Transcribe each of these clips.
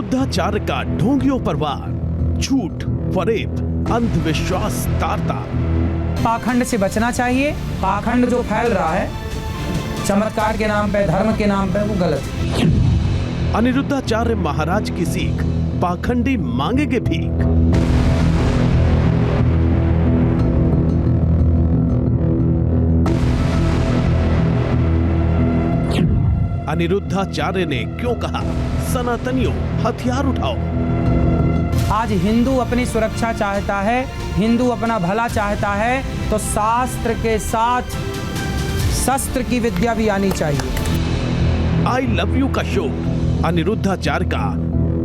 अनिरुद्धाचार्य का ढोंगियों पर वार, झूठ, फरेब, अंधविश्वास तारता। पाखंड से बचना चाहिए। पाखंड जो फैल रहा है चमत्कार के नाम पे, धर्म के नाम पे, वो गलत है। अनिरुद्धाचार्य महाराज की सीख, पाखंडी मांगेंगे भीख। अनिरुद्धाचार्य ने क्यों कहा, सनातनियों हथियार उठाओ। आज हिंदू अपनी सुरक्षा चाहता है, हिंदू अपना भला चाहता है, तो शास्त्र के साथ शस्त्र की विद्या भी आनी चाहिए। आई लव यू का शो, अनिरुद्धाचार्य का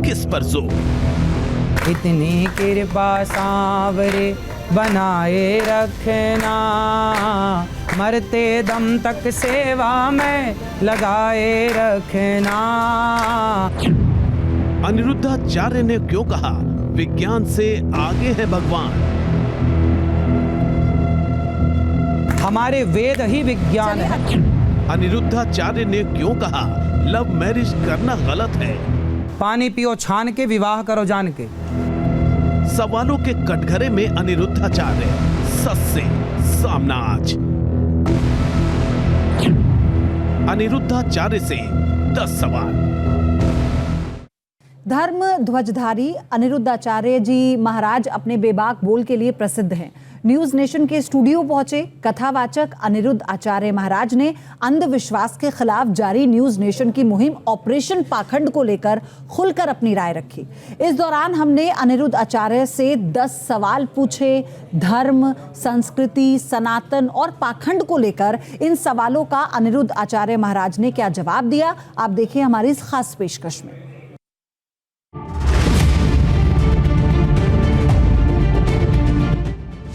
किस पर जोर। इतनी कृपा सांवरे बनाए रखना, मरते दम तक सेवा में लगाए रखना। अनिरुद्धाचार्य ने क्यों कहा, विज्ञान से आगे है भगवान। हमारे वेद ही विज्ञान है। अनिरुद्धाचार्य ने क्यों कहा, लव मैरिज करना गलत है। पानी पियो छान के, विवाह करो जान के। सवालों के कटघरे में अनिरुद्धाचार्य, सच से सामना आज। अनिरुद्धाचार्य से 10 सवाल। धर्म ध्वजधारी अनिरुद्धाचार्य जी महाराज अपने बेबाक बोल के लिए प्रसिद्ध हैं। न्यूज नेशन के स्टूडियो पहुंचे कथावाचक अनिरुद्ध आचार्य महाराज ने अंधविश्वास के खिलाफ जारी न्यूज नेशन की मुहिम ऑपरेशन पाखंड को लेकर खुलकर अपनी राय रखी। इस दौरान हमने अनिरुद्ध आचार्य से 10 सवाल पूछे। धर्म, संस्कृति, सनातन और पाखंड को लेकर इन सवालों का अनिरुद्ध आचार्य महाराज ने क्या जवाब दिया, आप देखिए हमारी इस खास पेशकश में।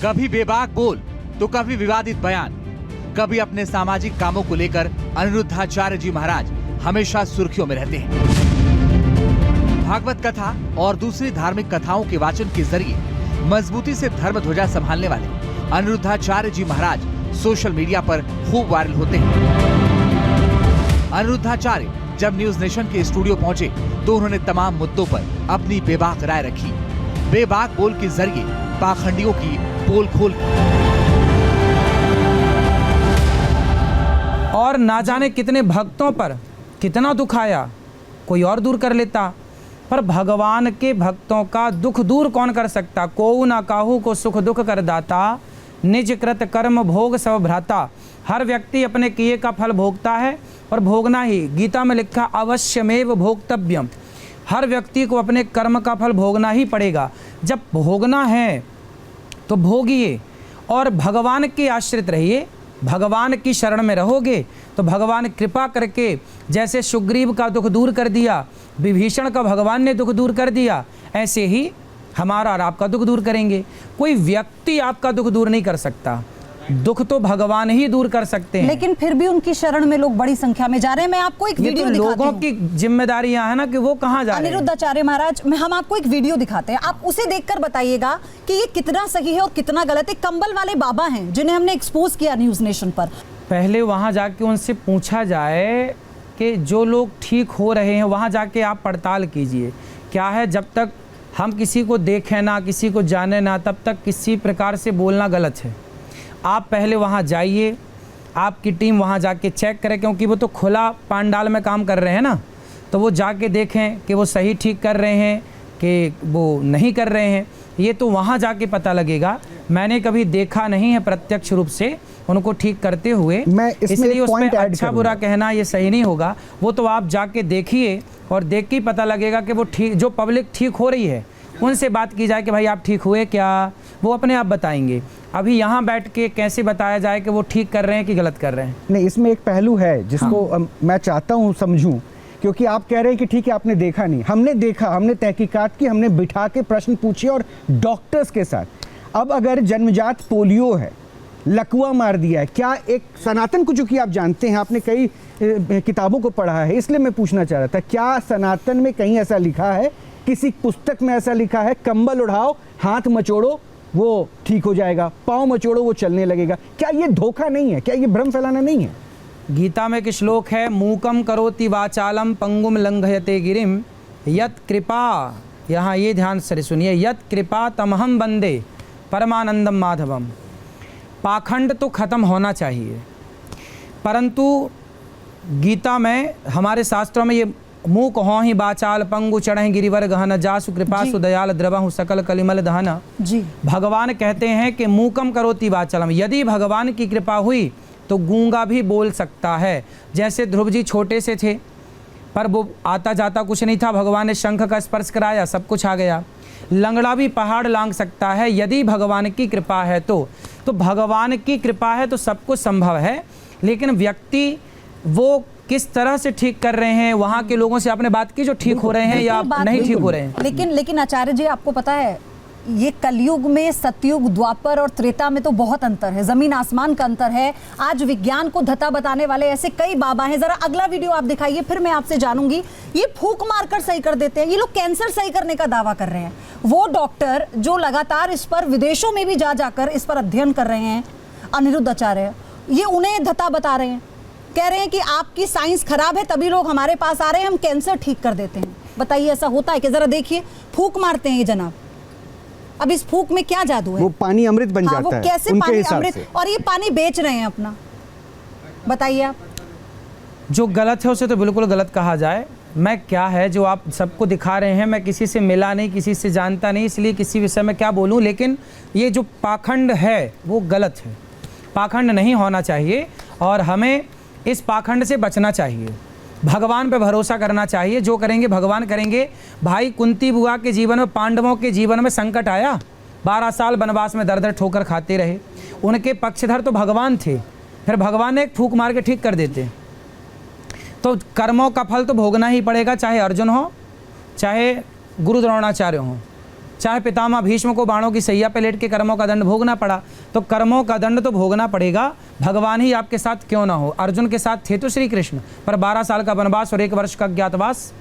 कभी बेबाक बोल तो कभी विवादित बयान, कभी अपने सामाजिक कामों को लेकर अनिरुद्धाचार्य जी महाराज हमेशा सुर्खियों में रहते हैं। भागवत कथा और दूसरी धार्मिक कथाओं के वाचन के जरिए मजबूती से धर्म ध्वजा संभालने वाले अनिरुद्धाचार्य जी महाराज सोशल मीडिया पर खूब वायरल होते हैं। अनिरुद्धाचार्य जब न्यूज नेशन के स्टूडियो पहुंचे तो उन्होंने तमाम मुद्दों पर अपनी बेबाक राय रखी। बेबाक बोल के जरिए पाखंडियों की पोल खोल और ना जाने कितने भक्तों पर कितना दुख आया, कोई और दूर कर लेता, पर भगवान के भक्तों का दुख दूर कौन कर सकता। कोउ ना काहू को सुख दुख कर दाता, निज कृत कर्म भोग सब भ्राता। हर व्यक्ति अपने किए का फल भोगता है और भोगना ही, गीता में लिखा अवश्यमेव भोक्तव्यम। हर व्यक्ति को अपने कर्म का फल भोगना ही पड़ेगा। जब भोगना है तो भोगिए और भगवान के आश्रित रहिए। भगवान की शरण में रहोगे तो भगवान कृपा करके, जैसे सुग्रीव का दुख दूर कर दिया, विभीषण का भगवान ने दुख दूर कर दिया, ऐसे ही हमारा और आपका दुख दूर करेंगे। कोई व्यक्ति आपका दुख दूर नहीं कर सकता, दुख तो भगवान ही दूर कर सकते हैं। लेकिन फिर भी उनकी शरण में लोग बड़ी संख्या में जा रहे हैं। मैं आपको एक वीडियो दिखाती हूं। लोगों की जिम्मेदारी यहाँ है ना कि वो कहाँ जा रहे हैं। अनिरुद्धाचार्य महाराज, हम आपको एक वीडियो दिखाते हैं, आप उसे देखकर बताइएगा कि ये कितना सही है और कितना गलत है। कंबल वाले बाबा हैं जिन्हें हमने एक्सपोज किया न्यूज नेशन पर। पहले वहाँ जाके उनसे पूछा जाए कि जो लोग ठीक हो रहे हैं वहाँ जाके आप पड़ताल कीजिए। क्या है, जब तक हम किसी को देखें ना, किसी को जाने ना, तब तक किसी प्रकार से बोलना गलत है। आप पहले वहाँ जाइए, आपकी टीम वहाँ जाके चेक करे, क्योंकि वो तो खुला पांडाल में काम कर रहे हैं ना, तो वो जाके देखें कि वो सही ठीक कर रहे हैं कि वो नहीं कर रहे हैं। ये तो वहाँ जाके पता लगेगा। मैंने कभी देखा नहीं है प्रत्यक्ष रूप से उनको ठीक करते हुए, इसलिए उस पर अच्छा बुरा कहना ये सही नहीं होगा। वो तो आप जाके देखिए और देख के ही पता लगेगा कि वो ठीक, जो पब्लिक ठीक हो रही है उनसे बात की जाए कि भाई आप ठीक हुए क्या, वो अपने आप बताएंगे। अभी यहाँ बैठ के कैसे बताया जाए कि वो ठीक कर रहे हैं कि गलत कर रहे हैं? नहीं, इसमें एक पहलू है जिसको मैं चाहता हूँ समझूं, क्योंकि आप कह रहे हैं कि ठीक है आपने देखा नहीं, हमने देखा, हमने तहकीकात की, हमने बिठा के प्रश्न पूछे और डॉक्टर्स के साथ। अब अगर जन्मजात पोलियो है, लकवा मार दिया है, क्या एक सनातन को, चूंकि आप जानते हैं, आपने कई किताबों को पढ़ा है, इसलिए मैं पूछना चाह रहा था, क्या सनातन में कहीं ऐसा लिखा है, किसी पुस्तक में ऐसा लिखा है, कंबल उठाओ, हाथ मचोड़ो, वो ठीक हो जाएगा, पाँव मचोड़ो, वो चलने लगेगा? क्या ये धोखा नहीं है? क्या ये भ्रम फैलाना नहीं है? गीता में एक श्लोक है, मूकम करोति वाचालम पंगुम लंघयते गिरिम यत कृपा, यहाँ ये ध्यान से सुनिए, यत कृपा तमहम बंदे परमानंदम माधवम। पाखंड तो खत्म होना चाहिए, परंतु गीता में, हमारे शास्त्रों में ये मुँह कहो ही बाचाल पंगु चढ़े गिरिवर गहन जासु कृपा सुदयाल द्रवहु सकल कलिमल दहन। जी, भगवान कहते हैं कि मूकम करोति वाचालम, यदि भगवान की कृपा हुई तो गूंगा भी बोल सकता है। जैसे ध्रुव जी छोटे से थे पर वो आता जाता कुछ नहीं था, भगवान ने शंख का स्पर्श कराया, सब कुछ आ गया। लंगड़ा भी पहाड़ लांघ सकता है यदि भगवान की कृपा है तो भगवान की कृपा है तो सब कुछ संभव है। लेकिन व्यक्ति वो किस तरह से ठीक कर रहे हैं, वहाँ के लोगों से आपने बात की जो ठीक हो रहे हैं या नहीं ठीक हो रहे हैं। लेकिन आचार्य जी, आपको पता है ये कलयुग में सतयुग, द्वापर और त्रेता में तो बहुत अंतर है, जमीन आसमान का अंतर है। आज विज्ञान को धता बताने वाले ऐसे कई बाबा हैं। जरा अगला वीडियो आप दिखाइए, फिर मैं आपसे जानूंगी। ये फूंक मारकर सही कर देते हैं, ये लोग कैंसर सही करने का दावा कर रहे हैं। वो डॉक्टर जो लगातार इस पर विदेशों में भी जाकर इस पर अध्ययन कर रहे हैं, अनिरुद्ध आचार्य, ये उन्हें धता बता रहे हैं, कह रहे हैं कि आपकी साइंस खराब है तभी लोग हमारे पास आ रहे हैं, हम कैंसर ठीक कर देते हैं। बताइए ऐसा होता है कि? जरा देखिए, फूंक मारते हैं ये जनाब। अब इस फूंक में क्या जादू है? वो पानी अमृत बन जाता है। वो कैसे पानी अमृत, और ये पानी बेच रहे हैं अपना, बताइए आप। जो गलत है उसे तो बिल्कुल गलत कहा जाए। मैं क्या है जो आप सबको दिखा रहे हैं, मैं किसी से मिला नहीं, किसी से जानता नहीं, इसलिए किसी विषय में क्या बोलूं। लेकिन ये जो पाखंड है वो गलत है, पाखंड नहीं होना चाहिए और हमें इस पाखंड से बचना चाहिए। भगवान पे भरोसा करना चाहिए, जो करेंगे भगवान करेंगे। भाई कुंती बुआ के जीवन में, पांडवों के जीवन में संकट आया, 12 साल वनवास में दर दर ठोकर खाते रहे, उनके पक्षधर तो भगवान थे, फिर भगवान ने एक फूंक मार के ठीक कर देते। तो कर्मों का फल तो भोगना ही पड़ेगा, चाहे अर्जुन हो, चाहे गुरु द्रोणाचार्य हो, चाहे पितामह भीष्म को बाणों की सैया पे लेट के कर्मों का दंड भोगना पड़ा, तो कर्मों का दंड तो भोगना पड़ेगा, भगवान ही आपके साथ क्यों ना हो। अर्जुन के साथ थे तो श्री कृष्ण, पर 12 साल का वनवास और 1 वर्ष का अज्ञातवास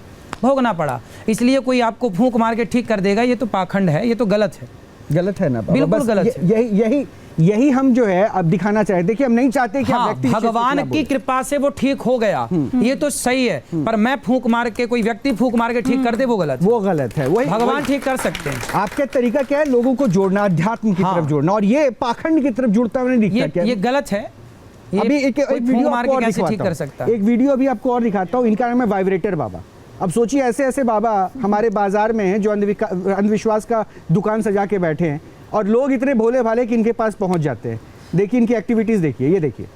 भोगना पड़ा। इसलिए कोई आपको फूंक मार के ठीक कर देगा, ये तो पाखंड है, ये तो गलत है। गलत है ना, बिल्कुल गलत है। यही हम जो है अब दिखाना चाहते, देखिए हम नहीं चाहते कि व्यक्ति भगवान की कृपा से वो ठीक हो गया, ये तो सही है, पर मैं फूंक मार के, कोई व्यक्ति फूंक मार के ठीक कर दे, वो गलत है। वही भगवान ठीक कर सकते हैं। आपका तरीका क्या है? लोगों को जोड़ना, अध्यात्म की तरफ जोड़ना, और ये पाखंड की तरफ जुड़ता हुआ नहीं दिखता। ये गलत है। अभी एक वीडियो मार के कैसे ठीक कर सकता है? एक वीडियो अभी आपको और दिखाता हूँ। इनका नाम है वाइब्रेटर बाबा। अब सोचिए ऐसे ऐसे बाबा हमारे बाजार में हैं जो अंधविश्वास का दुकान सजा के बैठे हैं, और लोग इतने भोले भाले कि इनके पास पहुंच जाते हैं। देखिए इनकी एक्टिविटीज, देखिए ये देखिए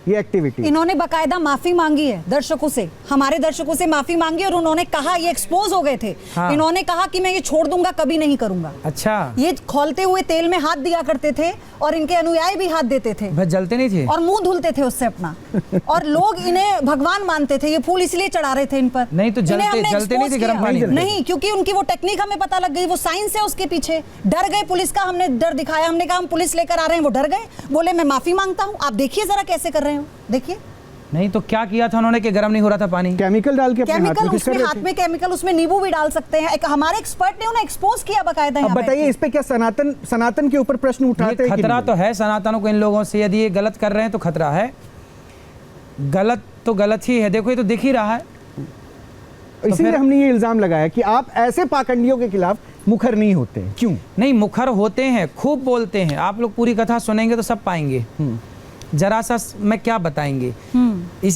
ये एक्टिविटी। इन्होंने बकायदा माफी मांगी है दर्शकों से, हमारे दर्शकों से माफी मांगी, और उन्होंने कहा, ये एक्सपोज हो गए थे। हाँ। इन्होंने कहा कि मैं ये छोड़ दूंगा, कभी नहीं करूंगा। अच्छा, ये खौलते हुए तेल में हाथ दिया करते थे और इनके अनुयायी भी हाथ देते थे, बस जलते नहीं थे, और मुंह धुलते थे उससे अपना और लोग इन्हें भगवान मानते थे। ये फूल इसलिए चढ़ा रहे थे इन पर। नहीं तो जलते नहीं थे गर्म पानी नहीं, क्योंकि उनकी वो टेक्निक हमें पता लग गई, वो साइंस है उसके पीछे। डर गए पुलिस का, हमने डर दिखाया, हमने कहा हम पुलिस लेकर आ रहे हैं, वो डर गए, बोले मैं माफी मांगता हूँ। आप देखिए जरा कैसे कर रहे हो, देखिए। नहीं तो क्या किया था उन्होंने कि गर्म नहीं हो रहा था पानी? केमिकल डाल के, केमिकल उसमें हाथ में केमिकल, उसमें नींबू भी डाल सकते हैं। एक हमारे एक्सपर्ट ने उन्हें एक्सपोज किया बकायदा। अब बताइए इस पे क्या सनातन के ऊपर प्रश्न उठाते हैं? खतरा तो है सनातन को इन लोगों से, यदि ये गलत कर रहे हैं तो खतरा है। गलत तो गलत ही है, देखो ये तो दिख ही रहा है। इसीलिए हमने ये इल्जाम लगाया कि आप ऐसे पाखंडियों के खिलाफ मुखर नहीं होते। क्यों नहीं? मुखर होते हैं, खूब बोलते हैं। आप लोग पूरी कथा सुनेंगे तो सब पाएंगे। जरा सा मैं क्या बताएंगे,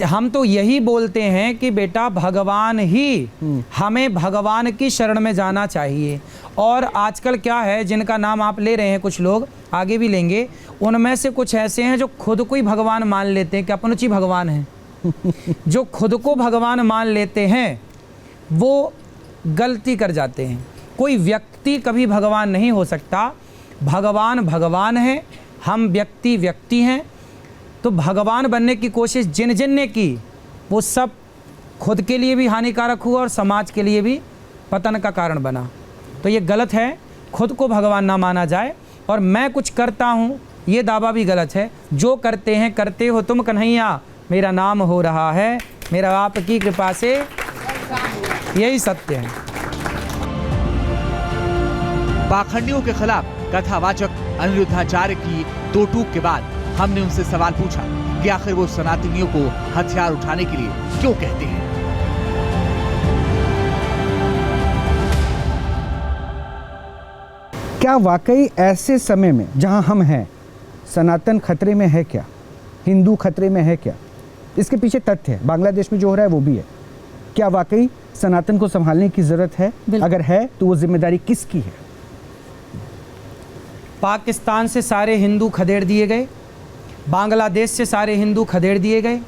हम तो यही बोलते हैं कि बेटा भगवान ही, हमें भगवान की शरण में जाना चाहिए। और आजकल क्या है, जिनका नाम आप ले रहे हैं, कुछ लोग आगे भी लेंगे, उनमें से कुछ ऐसे हैं जो खुद को ही भगवान मान लेते हैं कि अपन ही भगवान है। जो खुद को भगवान मान लेते हैं वो गलती कर जाते हैं। कोई व्यक्ति कभी भगवान नहीं हो सकता, भगवान भगवान है, हम व्यक्ति व्यक्ति हैं। तो भगवान बनने की कोशिश जिन ने की, वो सब खुद के लिए भी हानिकारक हुआ और समाज के लिए भी पतन का कारण बना। तो ये गलत है, खुद को भगवान ना माना जाए। और मैं कुछ करता हूँ ये दावा भी गलत है। जो करते हैं करते हो तुम कन्हैया, मेरा नाम हो रहा है, मेरा आपकी कृपा से, यही सत्य है। पाखंडियों के खिलाफ कथावाचक अनिरुद्धाचार्य की दो टूक के बाद हमने उनसे सवाल पूछा कि आखिर वो सनातनियों को हथियार उठाने के लिए क्यों कहते हैं। क्या वाकई ऐसे समय में जहां हम हैं सनातन खतरे में है क्या, हिंदू खतरे में है क्या? इसके पीछे तथ्य है, बांग्लादेश में जो हो रहा है वो भी है। क्या वाकई सनातन को संभालने की जरूरत है? अगर है तो वो जिम्मेदारी किसकी है? पाकिस्तान से सारे हिंदू खदेड़ दिए गए, बांग्लादेश से सारे हिंदू खदेड़ दिए गए,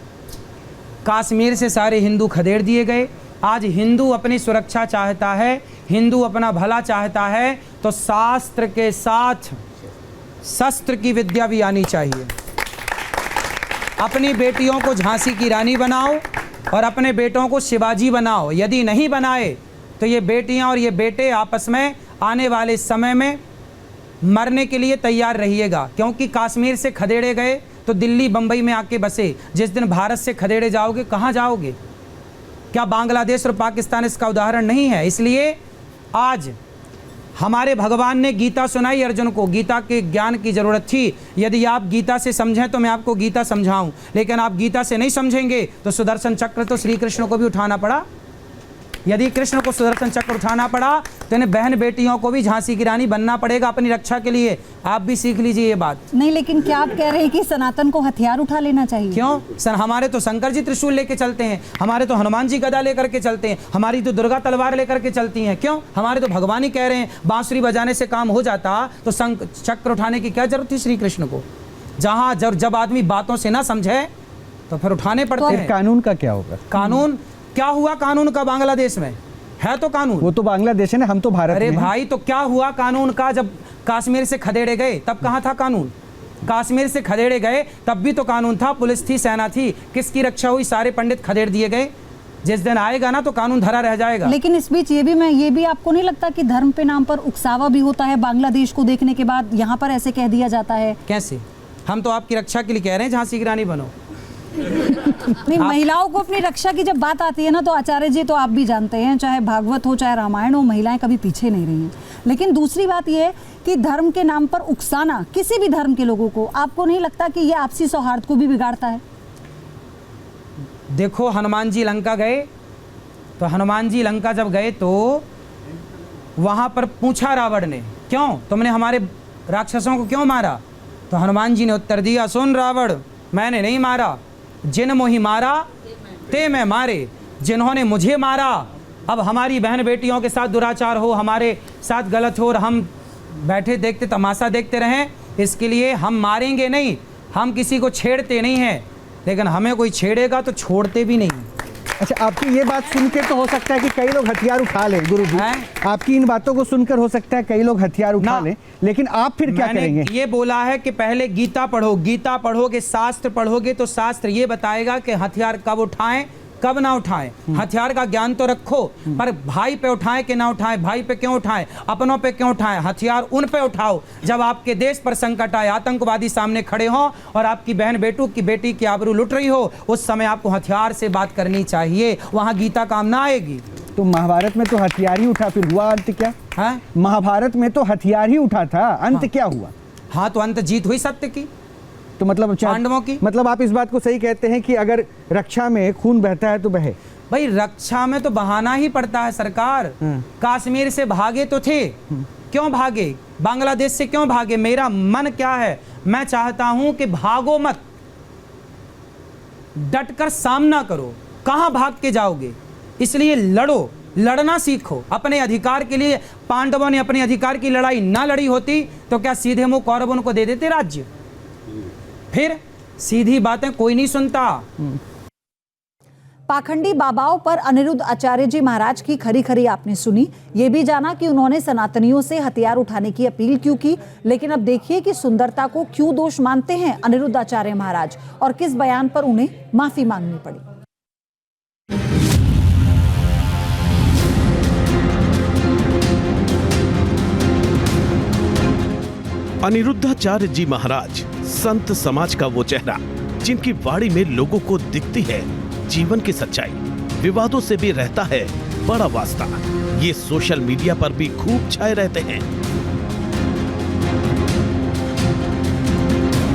कश्मीर से सारे हिंदू खदेड़ दिए गए। आज हिंदू अपनी सुरक्षा चाहता है, हिंदू अपना भला चाहता है, तो शास्त्र के साथ शस्त्र की विद्या भी आनी चाहिए। अपनी बेटियों को झांसी की रानी बनाओ और अपने बेटों को शिवाजी बनाओ। यदि नहीं बनाए तो ये बेटियां और ये बेटे आपस में आने वाले समय में मरने के लिए तैयार रहिएगा, क्योंकि कश्मीर से खदेड़े गए तो दिल्ली बंबई में आके बसे। जिस दिन भारत से खदेड़े जाओगे कहाँ जाओगे? क्या बांग्लादेश और पाकिस्तान इसका उदाहरण नहीं है? इसलिए आज हमारे भगवान ने गीता सुनाई अर्जुन को, गीता के ज्ञान की जरूरत थी। यदि आप गीता से समझें तो मैं आपको गीता समझाऊं, लेकिन आप गीता से नहीं समझेंगे तो सुदर्शन चक्र तो श्री कृष्ण को भी उठाना पड़ा। यदि कृष्ण को सुदर्शन चक्र उठाना पड़ा तो इन्हें बहन बेटियों को भी झांसी की रानी बनना पड़ेगा अपनी रक्षा के लिए। आप भी सीख लीजिए ये बात। नहीं, लेकिन क्या आप कह रहे हैं कि सनातन को हथियार उठा लेना चाहिए? क्यों सर, हमारे तो शंकर जी त्रिशूल लेके चलते हैं, हमारे तो हनुमान जी गदा लेकर के चलते हैं, हमारी तो दुर्गा तलवार लेकर के चलती हैं। क्यों? हमारे तो भगवान ही कह रहे हैं बांसुरी बजाने से काम हो जाता, तो शंख चक्र उठाने की क्या जरूरत थी श्री कृष्ण को? जहाँ जब आदमी बातों से ना समझे तो फिर उठाने पड़ते हैं। कानून का क्या होगा? कानून क्या हुआ? कानून का बांग्लादेश में है तो कानून, वो तो बांग्लादेश है ना, हम तो भारत में। अरे भाई, तो क्या हुआ कानून का? जब कश्मीर से खदेड़े गए तब कहाँ था कानून? कश्मीर से खदेड़े गए तब भी तो कानून था, पुलिस थी, सेना थी। किसकी रक्षा हुई? सारे पंडित खदेड़ दिए गए। जिस दिन आएगा ना तो कानून धरा रह जाएगा। लेकिन इस बीच ये भी आपको नहीं लगता कि धर्म पे नाम पर उकसावा भी होता है? बांग्लादेश को देखने के बाद यहाँ पर ऐसे कह दिया जाता है। कैसे? हम तो आपकी रक्षा के लिए कह रहे हैं झांसी की रानी बनो। नहीं, महिलाओं को अपनी रक्षा की जब बात आती है ना, तो आचार्य जी, तो आप भी जानते हैं, चाहे भागवत हो चाहे रामायण हो, महिलाएं कभी पीछे नहीं रही हैं। लेकिन दूसरी बात यह है कि धर्म के नाम पर उकसाना किसी भी धर्म के लोगों को, आपको नहीं लगता कि ये आपसी सौहार्द को भी बिगाड़ता है? देखो, हनुमान जी लंका गए, तो हनुमान जी लंका जब गए तो वहां पर पूछा रावण ने, क्यों तुमने हमारे राक्षसों को क्यों मारा? तो हनुमान जी ने उत्तर दिया, सुन रावण, मैंने नहीं मारा, जिन मोहि मारा ते मैं मारे। जिन्होंने मुझे मारा, अब हमारी बहन बेटियों के साथ दुराचार हो, हमारे साथ गलत हो और हम बैठे देखते तमाशा देखते रहें, इसके लिए हम मारेंगे नहीं। हम किसी को छेड़ते नहीं हैं, लेकिन हमें कोई छेड़ेगा तो छोड़ते भी नहीं। अच्छा, आपकी ये बात सुनकर तो हो सकता है कि कई लोग हथियार उठा लें गुरु जी। आपकी इन बातों को सुनकर हो सकता है कई लोग हथियार उठा लें, लेकिन आप फिर क्या करेंगे? ये बोला है कि पहले गीता पढ़ो, गीता पढ़ोगे, शास्त्र पढ़ोगे तो शास्त्र ये बताएगा कि हथियार कब उठाएं कब ना उठाएं। हथियार का ज्ञान तो रखो, पर भाई पे उठाएं कि ना उठाएं, भाई पे क्यों उठाएं, अपनों पे क्यों उठाएं? हथियार उन पे उठाओ जब आपके देश पर संकट आए, आतंकवादी सामने खड़े हों और आपकी बहन बेटी की आबरू लुट रही हो, उस समय आपको हथियार से बात करनी चाहिए। वहां गीता काम ना आएगी। तो महाभारत में तो हथियार ही उठा, फिर हुआ अंत क्या? है महाभारत में तो हथियार ही उठा था, अंत क्या हुआ? हाँ, तो अंत जीत हुई सत्य की, तो मतलब पांडवों की। मतलब आप इस बात को सही कहते हैं कि अगर रक्षा में खून बहता है तो बहे। भाई, रक्षा में तो बहाना ही पड़ता है सरकार। कश्मीर से भागे तो थे, क्यों भागे? बांग्लादेश से क्यों भागे? मेरा मन क्या है, मैं चाहता हूं कि भागो मत, डटकर सामना करो। कहां भाग के जाओगे? इसलिए लड़ो, लड़ना सीखो अपने अधिकार के लिए। पांडवों ने अपने अधिकार की लड़ाई ना लड़ी होती तो क्या सीधे मुंह कौरवों को दे देते राज्य? फिर सीधी बातें कोई नहीं सुनता। पाखंडी बाबाओं पर अनिरुद्ध आचार्य जी महाराज की खरी खरी आपने सुनी, ये भी जाना कि उन्होंने सनातनियों से हथियार उठाने की अपील क्यों की। लेकिन अब देखिए कि सुंदरता को क्यों दोष मानते हैं अनिरुद्ध आचार्य महाराज और किस बयान पर उन्हें माफी मांगनी पड़ी। अनिरुद्धाचार्य जी महाराज संत समाज का वो चेहरा जिनकी वाणी में लोगों को दिखती है जीवन की सच्चाई, विवादों से भी रहता है बड़ा वास्ता। ये सोशल मीडिया पर भी खूब छाए रहते हैं।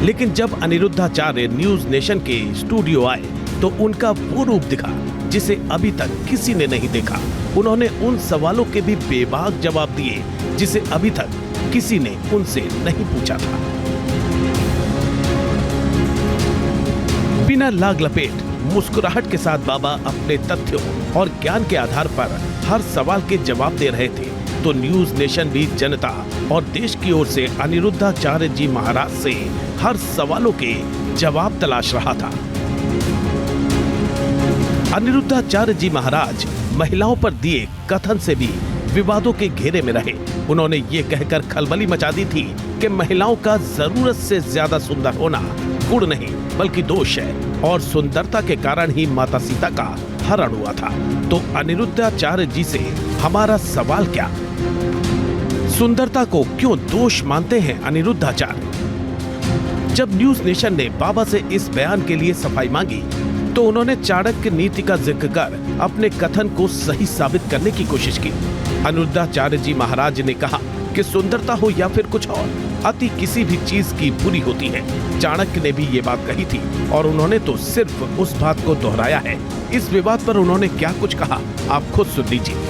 लेकिन जब अनिरुद्धाचार्य न्यूज नेशन के स्टूडियो आए तो उनका वो रूप दिखा जिसे अभी तक किसी ने नहीं देखा। उन्होंने उन सवालों के भी बेबाक जवाब दिए जिसे अभी तक किसी ने उनसे नहीं पूछा था। बिना लाग लपेट मुस्कुराहट के साथ बाबा अपने तथ्यों और ज्ञान के आधार पर हर सवाल के जवाब दे रहे थे, तो न्यूज नेशन भी जनता और देश की ओर से अनिरुद्धाचार्य जी महाराज से हर सवालों के जवाब तलाश रहा था। अनिरुद्धाचार्य जी महाराज महिलाओं पर दिए कथन से भी विवादों के घेरे में रहे। उन्होंने ये कहकर खलबली मचा दी थी कि महिलाओं का जरूरत से ज्यादा सुंदर होना गुण नहीं बल्कि दोष है और सुंदरता के कारण ही माता सीता का हरण हुआ था। तो अनिरुद्धाचार्य जी से हमारा सवाल क्या, सुंदरता को क्यों दोष मानते हैं अनिरुद्धाचार्य? जब न्यूज नेशन ने बाबा से इस बयान के लिए सफाई मांगी तो उन्होंने चाणक्य नीति का जिक्र कर अपने कथन को सही साबित करने की कोशिश की। अनिरुद्धाचार्य जी महाराज ने कहा कि सुंदरता हो या फिर कुछ और, अति किसी भी चीज की बुरी होती है। चाणक्य ने भी ये बात कही थी और उन्होंने तो सिर्फ उस बात को दोहराया है। इस विवाद पर उन्होंने क्या कुछ कहा आप खुद सुन लीजिए।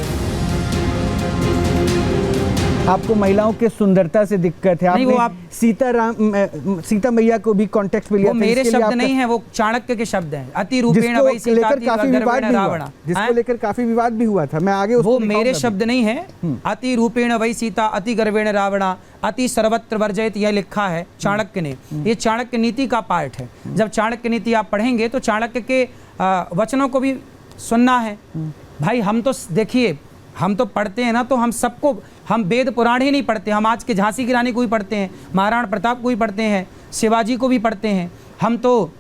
आपको महिलाओं के सुंदरता से दिक्कत है, आपने सीता मैया को भी कॉन्टेक्स्ट में लिया। वो मेरे शब्द नहीं है, वो चाणक्य के शब्द हैं। अति रूपेण वै सीता अति गर्वेण रावण, जिसको लेकर काफी विवाद भी हुआ था। मैं आगे वो मेरे शब्द नहीं है। अति रूपेण वै सीता अति गर्वेण रावण अति सर्वत्र वर्जयत, यह लिखा है चाणक्य ने। ये चाणक्य नीति का पार्ट है। जब चाणक्य नीति आप पढ़ेंगे तो चाणक्य के वचनों को भी सुनना है। भाई हम तो देखिए, हम तो पढ़ते हैं ना, तो हम सबको, हम वेद पुराण ही नहीं पढ़ते, हम आज के झांसी की रानी को भी पढ़ते हैं, महाराणा प्रताप को भी पढ़ते हैं, शिवाजी को भी पढ़ते हैं, हम तो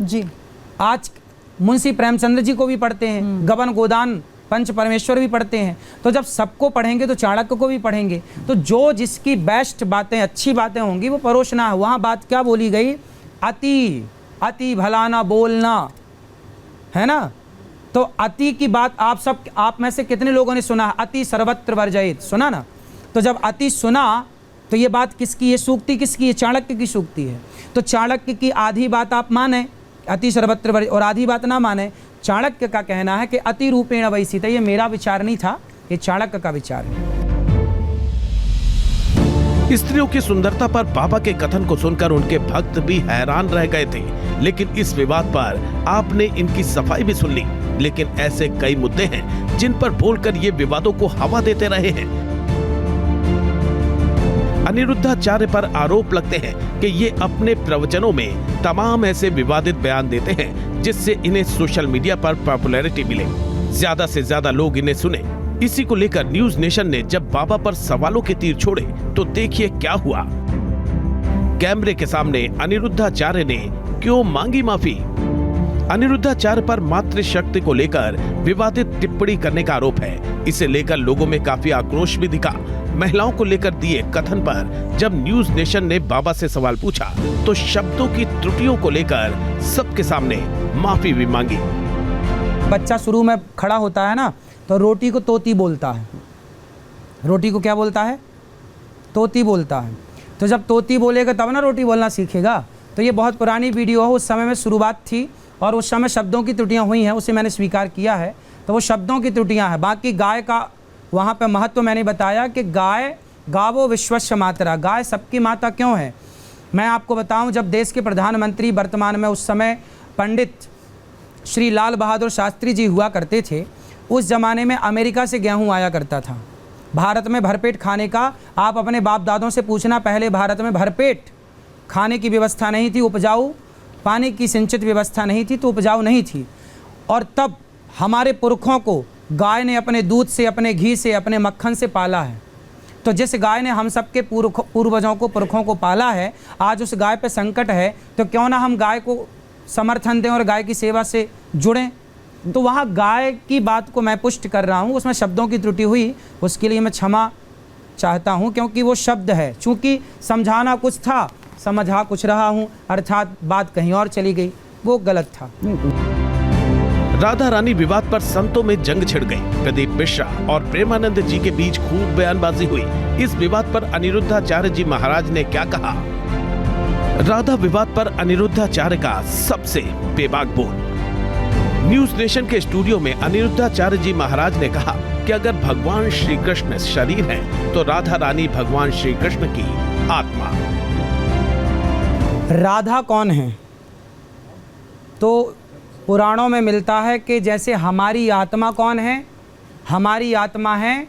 जी आज मुंशी प्रेमचंद्र जी को भी पढ़ते हैं, गबन गोदान पंच परमेश्वर भी पढ़ते हैं। तो जब सबको पढ़ेंगे तो चाणक्य को भी पढ़ेंगे। तो जो जिसकी बेस्ट बातें, अच्छी बातें होंगी वो परोसना है। वहाँ बात क्या बोली गई, अति अति भला ना बोलना, है ना। तो अति की बात आप में से कितने लोगों ने सुना है, अति सर्वत्र वर्जयित, सुना ना। तो जब अति सुना तो ये बात किसकी, ये सूक्ति किसकी है, चाणक्य की सूक्ति है। तो चाणक्य की आधी बात आप माने, अति सर्वत्र वर्जयित, और आधी बात ना माने। चाणक्य का कहना है कि अति रूपेण वै सीता, ये मेरा विचार नहीं था, ये चाणक्य का विचार है। स्त्रियों की सुंदरता पर बाबा के कथन को सुनकर उनके भक्त भी हैरान रह गए थे। लेकिन इस विवाद पर आपने इनकी सफाई भी सुन ली। लेकिन ऐसे कई मुद्दे हैं जिन पर बोलकर ये विवादों को हवा देते रहे हैं। अनिरुद्धाचार्य पर आरोप लगते हैं कि ये अपने प्रवचनों में तमाम ऐसे विवादित बयान देते हैं जिससे इन्हें सोशल मीडिया पर पॉपुलैरिटी मिले, ज्यादा से ज्यादा लोग इन्हें सुने। इसी को लेकर न्यूज नेशन ने जब बाबा पर सवालों के तीर छोड़े तो देखिए क्या हुआ। कैमरे के सामने अनिरुद्धाचार्य ने क्यों मांगी माफी। अनिरुद्धाचार्य पर मातृशक्ति को लेकर विवादित टिप्पणी करने का आरोप है। इसे लेकर लोगों में काफी आक्रोश भी दिखा। महिलाओं को लेकर दिए कथन पर जब न्यूज नेशन ने बाबा से सवाल पूछा तो शब्दों की त्रुटियों को लेकर सबके सामने माफी भी मांगी। बच्चा शुरू में खड़ा होता है ना, तो रोटी को तोती बोलता है। रोटी को क्या बोलता है, तोती बोलता है। तो जब तोती बोलेगा तब ना रोटी बोलना सीखेगा। तो ये बहुत पुरानी वीडियो है, उस समय में शुरुआत थी और उस समय शब्दों की त्रुटियां हुई हैं, उसे मैंने स्वीकार किया है। तो वो शब्दों की त्रुटियां हैं। बाकी गाय का वहाँ पे महत्व मैंने बताया कि गाय गावो विश्वस्य मातरा, गाय सबकी माता क्यों है। मैं आपको बताऊं, जब देश के प्रधानमंत्री वर्तमान में उस समय पंडित श्री लाल बहादुर शास्त्री जी हुआ करते थे, उस ज़माने में अमेरिका से गेहूं आया करता था। भारत में भरपेट खाने का आप अपने बाप दादों से पूछना, पहले भारत में भरपेट खाने की व्यवस्था नहीं थी, उपजाऊ पानी की सिंचित व्यवस्था नहीं थी, तो उपजाऊ नहीं थी। और तब हमारे पुरखों को गाय ने अपने दूध से, अपने घी से, अपने मक्खन से पाला है। तो जिस गाय ने हम सबके पूर्वजों को, पुरखों को पाला है, आज उस गाय पे संकट है, तो क्यों ना हम गाय को समर्थन दें और गाय की सेवा से जुड़ें। तो वहाँ गाय की बात को मैं पुष्ट कर रहा हूँ, उसमें शब्दों की त्रुटि हुई, उसके लिए मैं क्षमा चाहता हूँ, क्योंकि वो शब्द है। चूँकि समझाना कुछ था, समझा कुछ रहा हूँ, अर्थात बात कहीं और चली गई, वो गलत था। राधा रानी विवाद पर संतों में जंग छिड़ गई। प्रदीप मिश्रा और प्रेमानंद जी के बीच खूब बयानबाजी हुई। इस विवाद पर अनिरुद्धाचार्य जी महाराज ने क्या कहा। राधा विवाद पर अनिरुद्धाचार्य का सबसे बेबाक बोल। न्यूज नेशन के स्टूडियो में अनिरुद्धाचार्य जी महाराज ने कहा कि अगर भगवान श्री कृष्ण शरीर हैं, तो राधा रानी भगवान श्री कृष्ण की आत्मा। राधा कौन है? तो पुराणों में मिलता है कि जैसे हमारी आत्मा कौन है? हमारी आत्मा है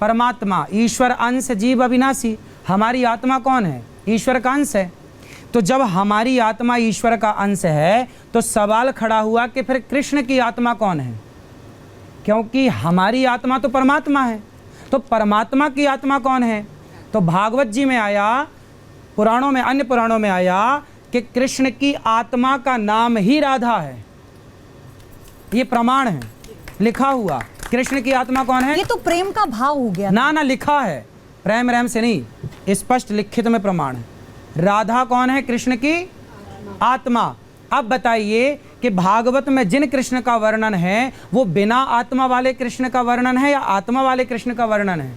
परमात्मा, ईश्वर अंश जीव अविनाशी। हमारी आत्मा कौन है? ईश्वर का अंश है। तो जब हमारी आत्मा ईश्वर का अंश है तो सवाल खड़ा हुआ कि फिर कृष्ण की आत्मा कौन है? क्योंकि हमारी आत्मा तो परमात्मा है, तो परमात्मा की आत्मा कौन है? तो भागवत जी में आया, पुराणों में, अन्य पुराणों में आया कि कृष्ण की आत्मा का नाम ही राधा है। ये प्रमाण है, लिखा हुआ। कृष्ण की आत्मा कौन है? ये तो प्रेम का भाव हो गया ना, लिखा है, प्रेम रैम से नहीं, स्पष्ट लिखित में प्रमाण है। राधा कौन है? कृष्ण की आत्मा। अब बताइए कि भागवत में जिन कृष्ण का वर्णन है वो बिना आत्मा वाले कृष्ण का वर्णन है या आत्मा वाले कृष्ण का वर्णन है?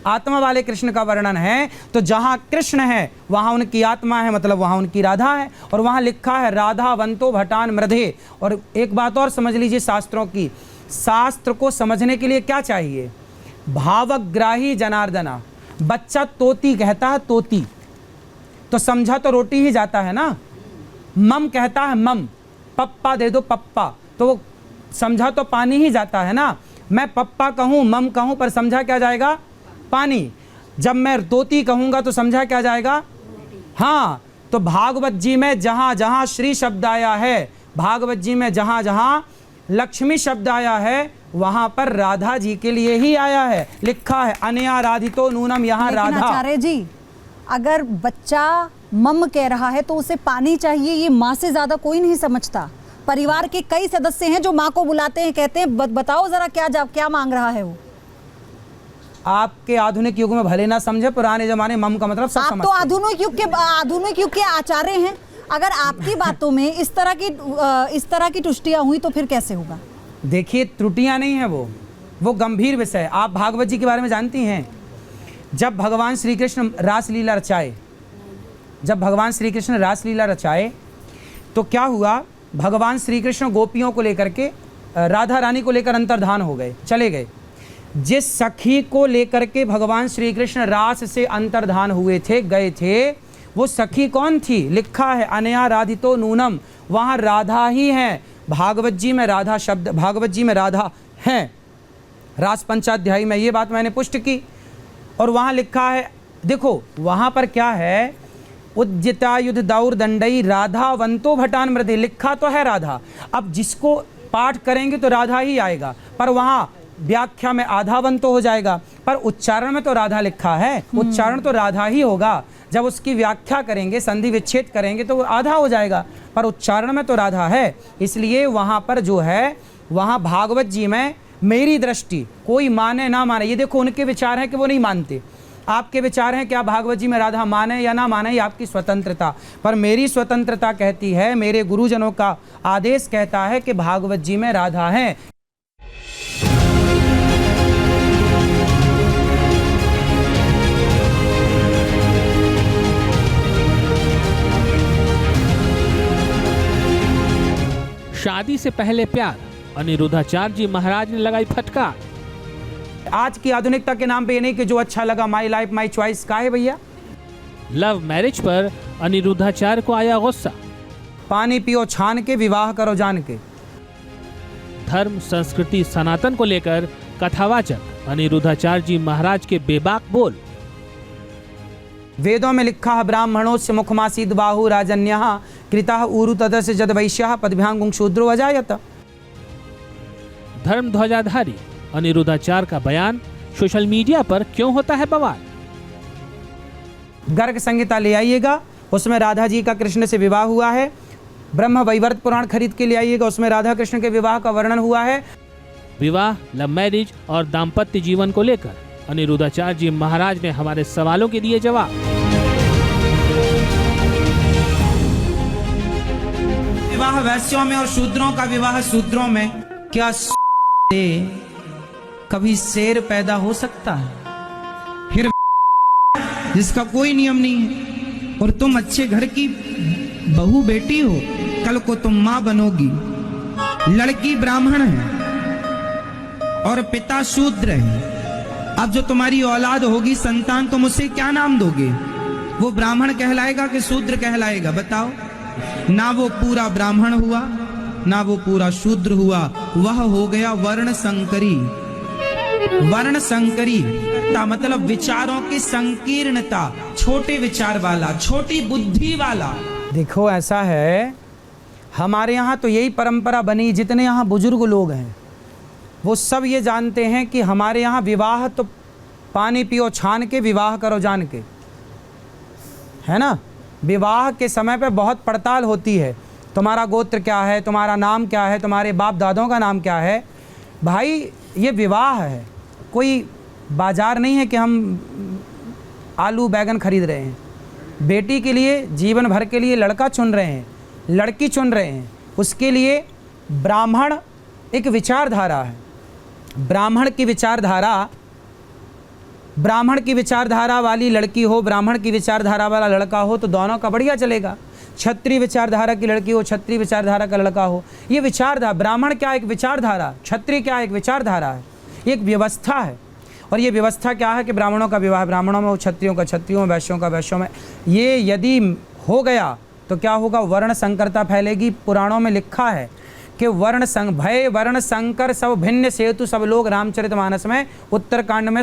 आत्मा वाले कृष्ण का वर्णन है। तो जहां कृष्ण है वहां उनकी आत्मा है, मतलब वहां उनकी राधा है। और वहां लिखा है राधा वंतो भटान मृधे। और एक बात और समझ लीजिए शास्त्रों की, शास्त्र को समझने के लिए क्या चाहिए? भावग्राही जनार्दना। बच्चा तोती कहता है, तोती, तो समझा तो रोटी ही जाता है ना। मम कहता है, मम, पप्पा दे दो पप्पा, तो वो समझा तो पानी ही जाता है ना। मैं पप्पा कहूँ, मम कहूँ, पर समझा क्या जाएगा? पानी। जब मैं तोती कहूँगा तो समझा क्या जाएगा? हाँ। तो भागवत जी में जहाँ जहाँ श्री शब्द आया है, भागवत जी में जहाँ जहाँ लक्ष्मी शब्द आया है, वहाँ पर राधा जी के लिए ही आया है। लिखा है अनया राधितो नूनम, यहाँ राधा। आचार्य जी, अगर बच्चा मम कह रहा है तो उसे पानी चाहिए, ये माँ से ज्यादा कोई नहीं समझता। परिवार के कई सदस्य हैं जो माँ को बुलाते हैं, कहते हैं बताओ जरा क्या मांग रहा है वो। आपके आधुनिक युग में भले ना समझे, पुराने जमाने मम का मतलब सब समझते। आप तो आधुनिक युग के आचार्य हैं। अगर आपकी बातों में इस तरह की तुष्टियां हुई तो फिर कैसे होगा? देखिए, त्रुटियां नहीं है, वो गंभीर विषय है। आप भागवत जी के बारे में जानती हैं, जब भगवान श्री कृष्ण रासलीला रचाए, तो क्या हुआ? भगवान श्री कृष्ण गोपियों को लेकर के, राधा रानी को लेकर अंतर्धान हो गए, चले गए। जिस सखी को लेकर के भगवान श्री कृष्ण रास से अंतर्धान हुए थे, गए थे, वो सखी कौन थी? लिखा है अनया राधितो नूनम, वहाँ राधा ही है। भागवत जी में राधा शब्द, भागवत जी में राधा है। रास पंचाध्यायी में ये बात मैंने पुष्ट की। और वहाँ लिखा है, देखो वहाँ पर क्या है, उज्जितायुध दौर दंडई राधा वंतो भटान मृदे। लिखा तो है राधा, अब जिसको पाठ करेंगे तो राधा ही आएगा, पर वहाँ व्याख्या में आधावंतो हो जाएगा, पर उच्चारण में तो राधा लिखा है, उच्चारण तो राधा ही होगा। जब उसकी व्याख्या करेंगे, संधि विच्छेद करेंगे तो वो आधा हो जाएगा, पर उच्चारण में तो राधा है। इसलिए वहाँ पर जो है, वहाँ भागवत जी में मेरी दृष्टि, कोई माने ना माने, ये देखो उनके विचार हैं कि वो नहीं मानते, आपके विचार हैं कि आप भागवत जी में राधा माने या ना माने, ये आपकी स्वतंत्रता। पर मेरी स्वतंत्रता कहती है, मेरे गुरुजनों का आदेश कहता है कि भागवत जी में राधा है। शादी से पहले प्यार, अनिरुद्धाचार्य जी महाराज ने लगाई फटकार। आज की आधुनिकता के नाम पे ये नहीं कि जो अच्छा लगा, माई लाइफ माई चॉइस का है भैया। लव मैरिज पर अनिरुद्धाचार्य को आया गुस्सा। पानी पियो छान के, विवाह करो जान के। धर्म संस्कृति सनातन को लेकर कथावाचक अनिरुद्धाचार्य जी महाराज के बेबाक बोल। वेदों में लिखा है, ब्राह्मणोस्य मुखमासीद बाहु राजन्यः कृतः ऊरु तदस्य जद वैश्यः पदभ्यां शूद्रो अजायत। धर्म ध्वजाधारी अनिरुद्धाचार्य का बयान सोशल मीडिया पर क्यों होता है बवाल। गर्ग संहिता ले आइएगा, उसमें राधा जी का कृष्ण से विवाह हुआ है। ब्रह्म वैवर्त पुराण खरीद के ले आइएगा, उसमें राधा कृष्ण के विवाह का वर्णन हुआ है। विवाह, लव मैरिज और दाम्पत्य जीवन को लेकर अनिरुद्धाचार्य जी महाराज ने हमारे सवालों के दिए जवाब। विवाह वैश्यों में और शूद्रों का विवाह शूद्रों में, क्या कभी शेर पैदा हो सकता है? फिर जिसका कोई नियम नहीं है, और तुम अच्छे घर की बहू बेटी हो, कल को तुम माँ बनोगी। लड़की ब्राह्मण है और पिता शूद्र है। अब जो तुम्हारी औलाद होगी, संतान, तुम उसे क्या नाम दोगे? वो ब्राह्मण कहलाएगा कि शूद्र कहलाएगा? बताओ। ना वो पूरा ब्राह्मण हुआ, ना वो पूरा शूद्र हुआ, वह हो गया वर्ण संकरी। वर्ण संकरी का मतलब विचारों की संकीर्णता, छोटे विचार वाला, छोटी बुद्धि वाला। देखो ऐसा है, हमारे यहाँ तो यही परंपरा बनी, जितने यहाँ बुजुर्ग लोग हैं वो सब ये जानते हैं कि हमारे यहाँ विवाह तो पानी पियो छान के, विवाह करो जान के, है ना। विवाह के समय पे बहुत पड़ताल होती है, तुम्हारा गोत्र क्या है, तुम्हारा नाम क्या है, तुम्हारे बाप दादों का नाम क्या है। भाई ये विवाह है, कोई बाजार नहीं है कि हम आलू बैगन खरीद रहे हैं। बेटी के लिए जीवन भर के लिए लड़का चुन रहे हैं, लड़की चुन रहे हैं, उसके लिए ब्राह्मण एक विचारधारा है। ब्राह्मण की विचारधारा वाली लड़की हो, ब्राह्मण की विचारधारा वाला लड़का हो तो दोनों का बढ़िया चलेगा। क्षत्रिय विचारधारा की लड़की हो, क्षत्रिय विचारधारा का लड़का हो, ये विचारधारा। ब्राह्मण क्या एक विचारधारा, क्षत्रिय क्या एक विचारधारा है, एक व्यवस्था है। और ये व्यवस्था क्या है कि ब्राह्मणों का विवाह ब्राह्मणों में, क्षत्रियों का क्षत्रियों में, वैश्यों का वैश्यों में। ये यदि हो गया तो क्या होगा? वर्ण संकरता फैलेगी। पुराणों में लिखा है कि भय वर्ण संकर सब भिन्न सेतु सब लोग, रामचरितमानस में उत्तरकांड में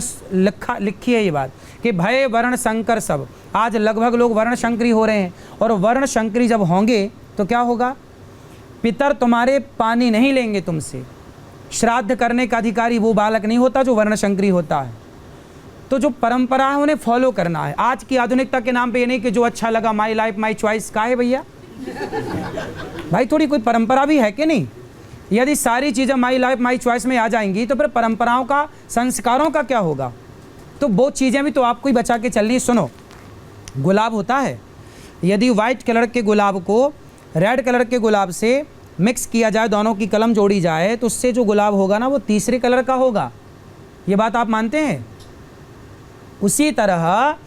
लिखी है ये बात कि भय वर्ण संकर सब। आज लगभग लोग वर्ण शंकरी हो रहे हैं, और वर्ण शंकरी जब होंगे तो क्या होगा? पितर तुम्हारे पानी नहीं लेंगे तुमसे। श्राद्ध करने का अधिकारी वो बालक नहीं होता जो वर्ण शंकरी होता है। तो जो परंपरा है उन्हें फॉलो करना है। आज की आधुनिकता के नाम पे ये नहीं कि जो अच्छा लगा, माई लाइफ माई चॉइस का है भैया। भाई थोड़ी कोई परंपरा भी है कि नहीं? यदि सारी चीज़ें माई लाइफ माई चॉइस में आ जाएंगी तो फिर परंपराओं का, संस्कारों का क्या होगा? तो वो चीज़ें भी तो आपको ही बचा के चलनी। सुनो, गुलाब होता है, यदि वाइट कलर के गुलाब को रेड कलर के गुलाब से मिक्स किया जाए, दोनों की कलम जोड़ी जाए, तो उससे जो गुलाब होगा ना वो तीसरे कलर का होगा। ये बात आप मानते हैं? उसी तरह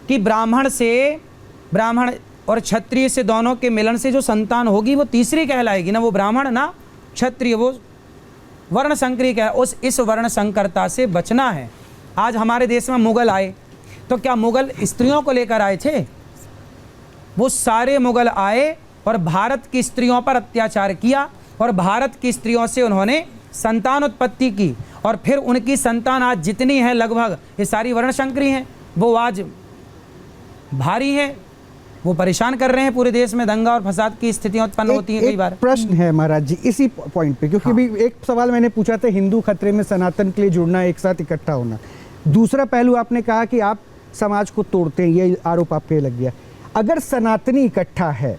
कि ब्राह्मण और क्षत्रिय से, दोनों के मिलन से जो संतान होगी वो तीसरी कहलाएगी ना, वो ब्राह्मण ना क्षत्रिय, वो वर्ण संकरी कह। इस वर्ण संकरता से बचना है। आज हमारे देश में मुगल आए तो क्या मुगल स्त्रियों को लेकर आए थे? वो सारे मुगल आए और भारत की स्त्रियों पर अत्याचार किया, और भारत की स्त्रियों से उन्होंने संतान उत्पत्ति की, और फिर उनकी संतान आज जितनी है लगभग ये सारी वर्ण संकरी हैं। वो आज भारी हैं, वो परेशान कर रहे हैं पूरे देश में, दंगा और फसाद की स्थितियां उत्पन्न होती हैं कई बार। प्रश्न है महाराज जी इसी पॉइंट पे, क्योंकि भी एक सवाल मैंने पूछा था, हिंदू खतरे में, सनातन के लिए जुड़ना, एक साथ इकट्ठा होना। दूसरा पहलू आपने कहा कि आप समाज को तोड़ते हैं, ये आरोप आपके लग गया। अगर सनातनी इकट्ठा है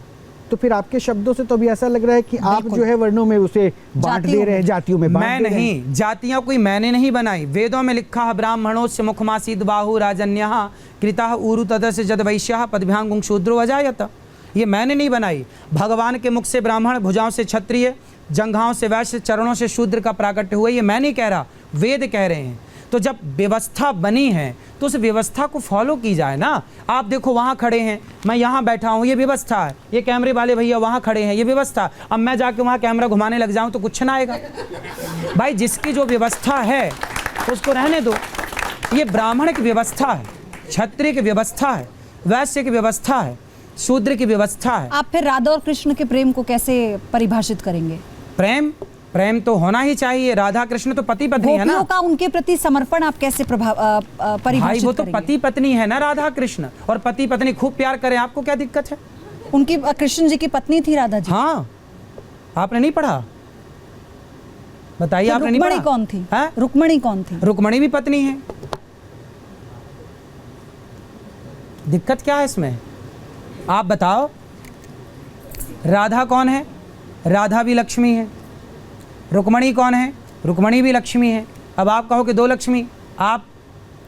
तो फिर आपके शब्दों से तो भी ऐसा लग रहा है कि आप जो है वर्णों में उसे बांट दे रहे हैं, जातियों में बांट दे रहे हैं। मैं नहीं, जातियां कोई मैंने नहीं बनाई। वेदों में लिखा है ब्राह्मणों से मुखमासीद बाहु राजन्यः कृतः उरु तदस्य जद वैश्यः पदभ्यांगुं शूद्रो अजायत। ये मैंने नहीं बनाई। भगवान के मुख से ब्राह्मण, भुजाओं से क्षत्रिय, जंघाओं से वैश्य, चरणों से शूद्र का प्राकट्य हुआ। ये मैं नहीं कह रहा, वेद कह रहे हैं। तो जब व्यवस्था बनी है तो उस व्यवस्था को फॉलो की जाए ना। आप देखो वहाँ खड़े हैं, मैं यहाँ बैठा हूँ, ये व्यवस्था है। ये कैमरे वाले भैया वहाँ खड़े हैं, ये व्यवस्था। अब मैं जाके वहाँ कैमरा घुमाने लग जाऊँ तो कुछ ना आएगा। भाई जिसकी जो व्यवस्था है उसको रहने दो। ये ब्राह्मण की व्यवस्था है, क्षत्रिय की व्यवस्था है, वैश्य की व्यवस्था है, शूद्र की व्यवस्था है। आप फिर राधा और कृष्ण के प्रेम को कैसे परिभाषित करेंगे? प्रेम तो होना ही चाहिए। राधा कृष्ण तो पति पत्नी है ना। गोपियों का उनके प्रति समर्पण आप कैसे परिभाषित भाई वो तो करेंगे? पति पत्नी है ना राधा कृष्ण, और पति पत्नी खूब प्यार करें, आपको क्या दिक्कत है? उनकी कृष्ण जी की पत्नी थी राधा जी। हाँ, आपने नहीं पढ़ा? बताइए, आपने नहीं पढ़ा? रुक्मणी कौन थी? हाँ? रुक्मणी कौन थी? रुक्मणी भी पत्नी है। दिक्कत क्या है इसमें? आप बताओ। राधा कौन है? राधा भी लक्ष्मी है। रुक्मणी कौन है? रुक्मणी भी लक्ष्मी है। अब आप कहो कि दो लक्ष्मी, आप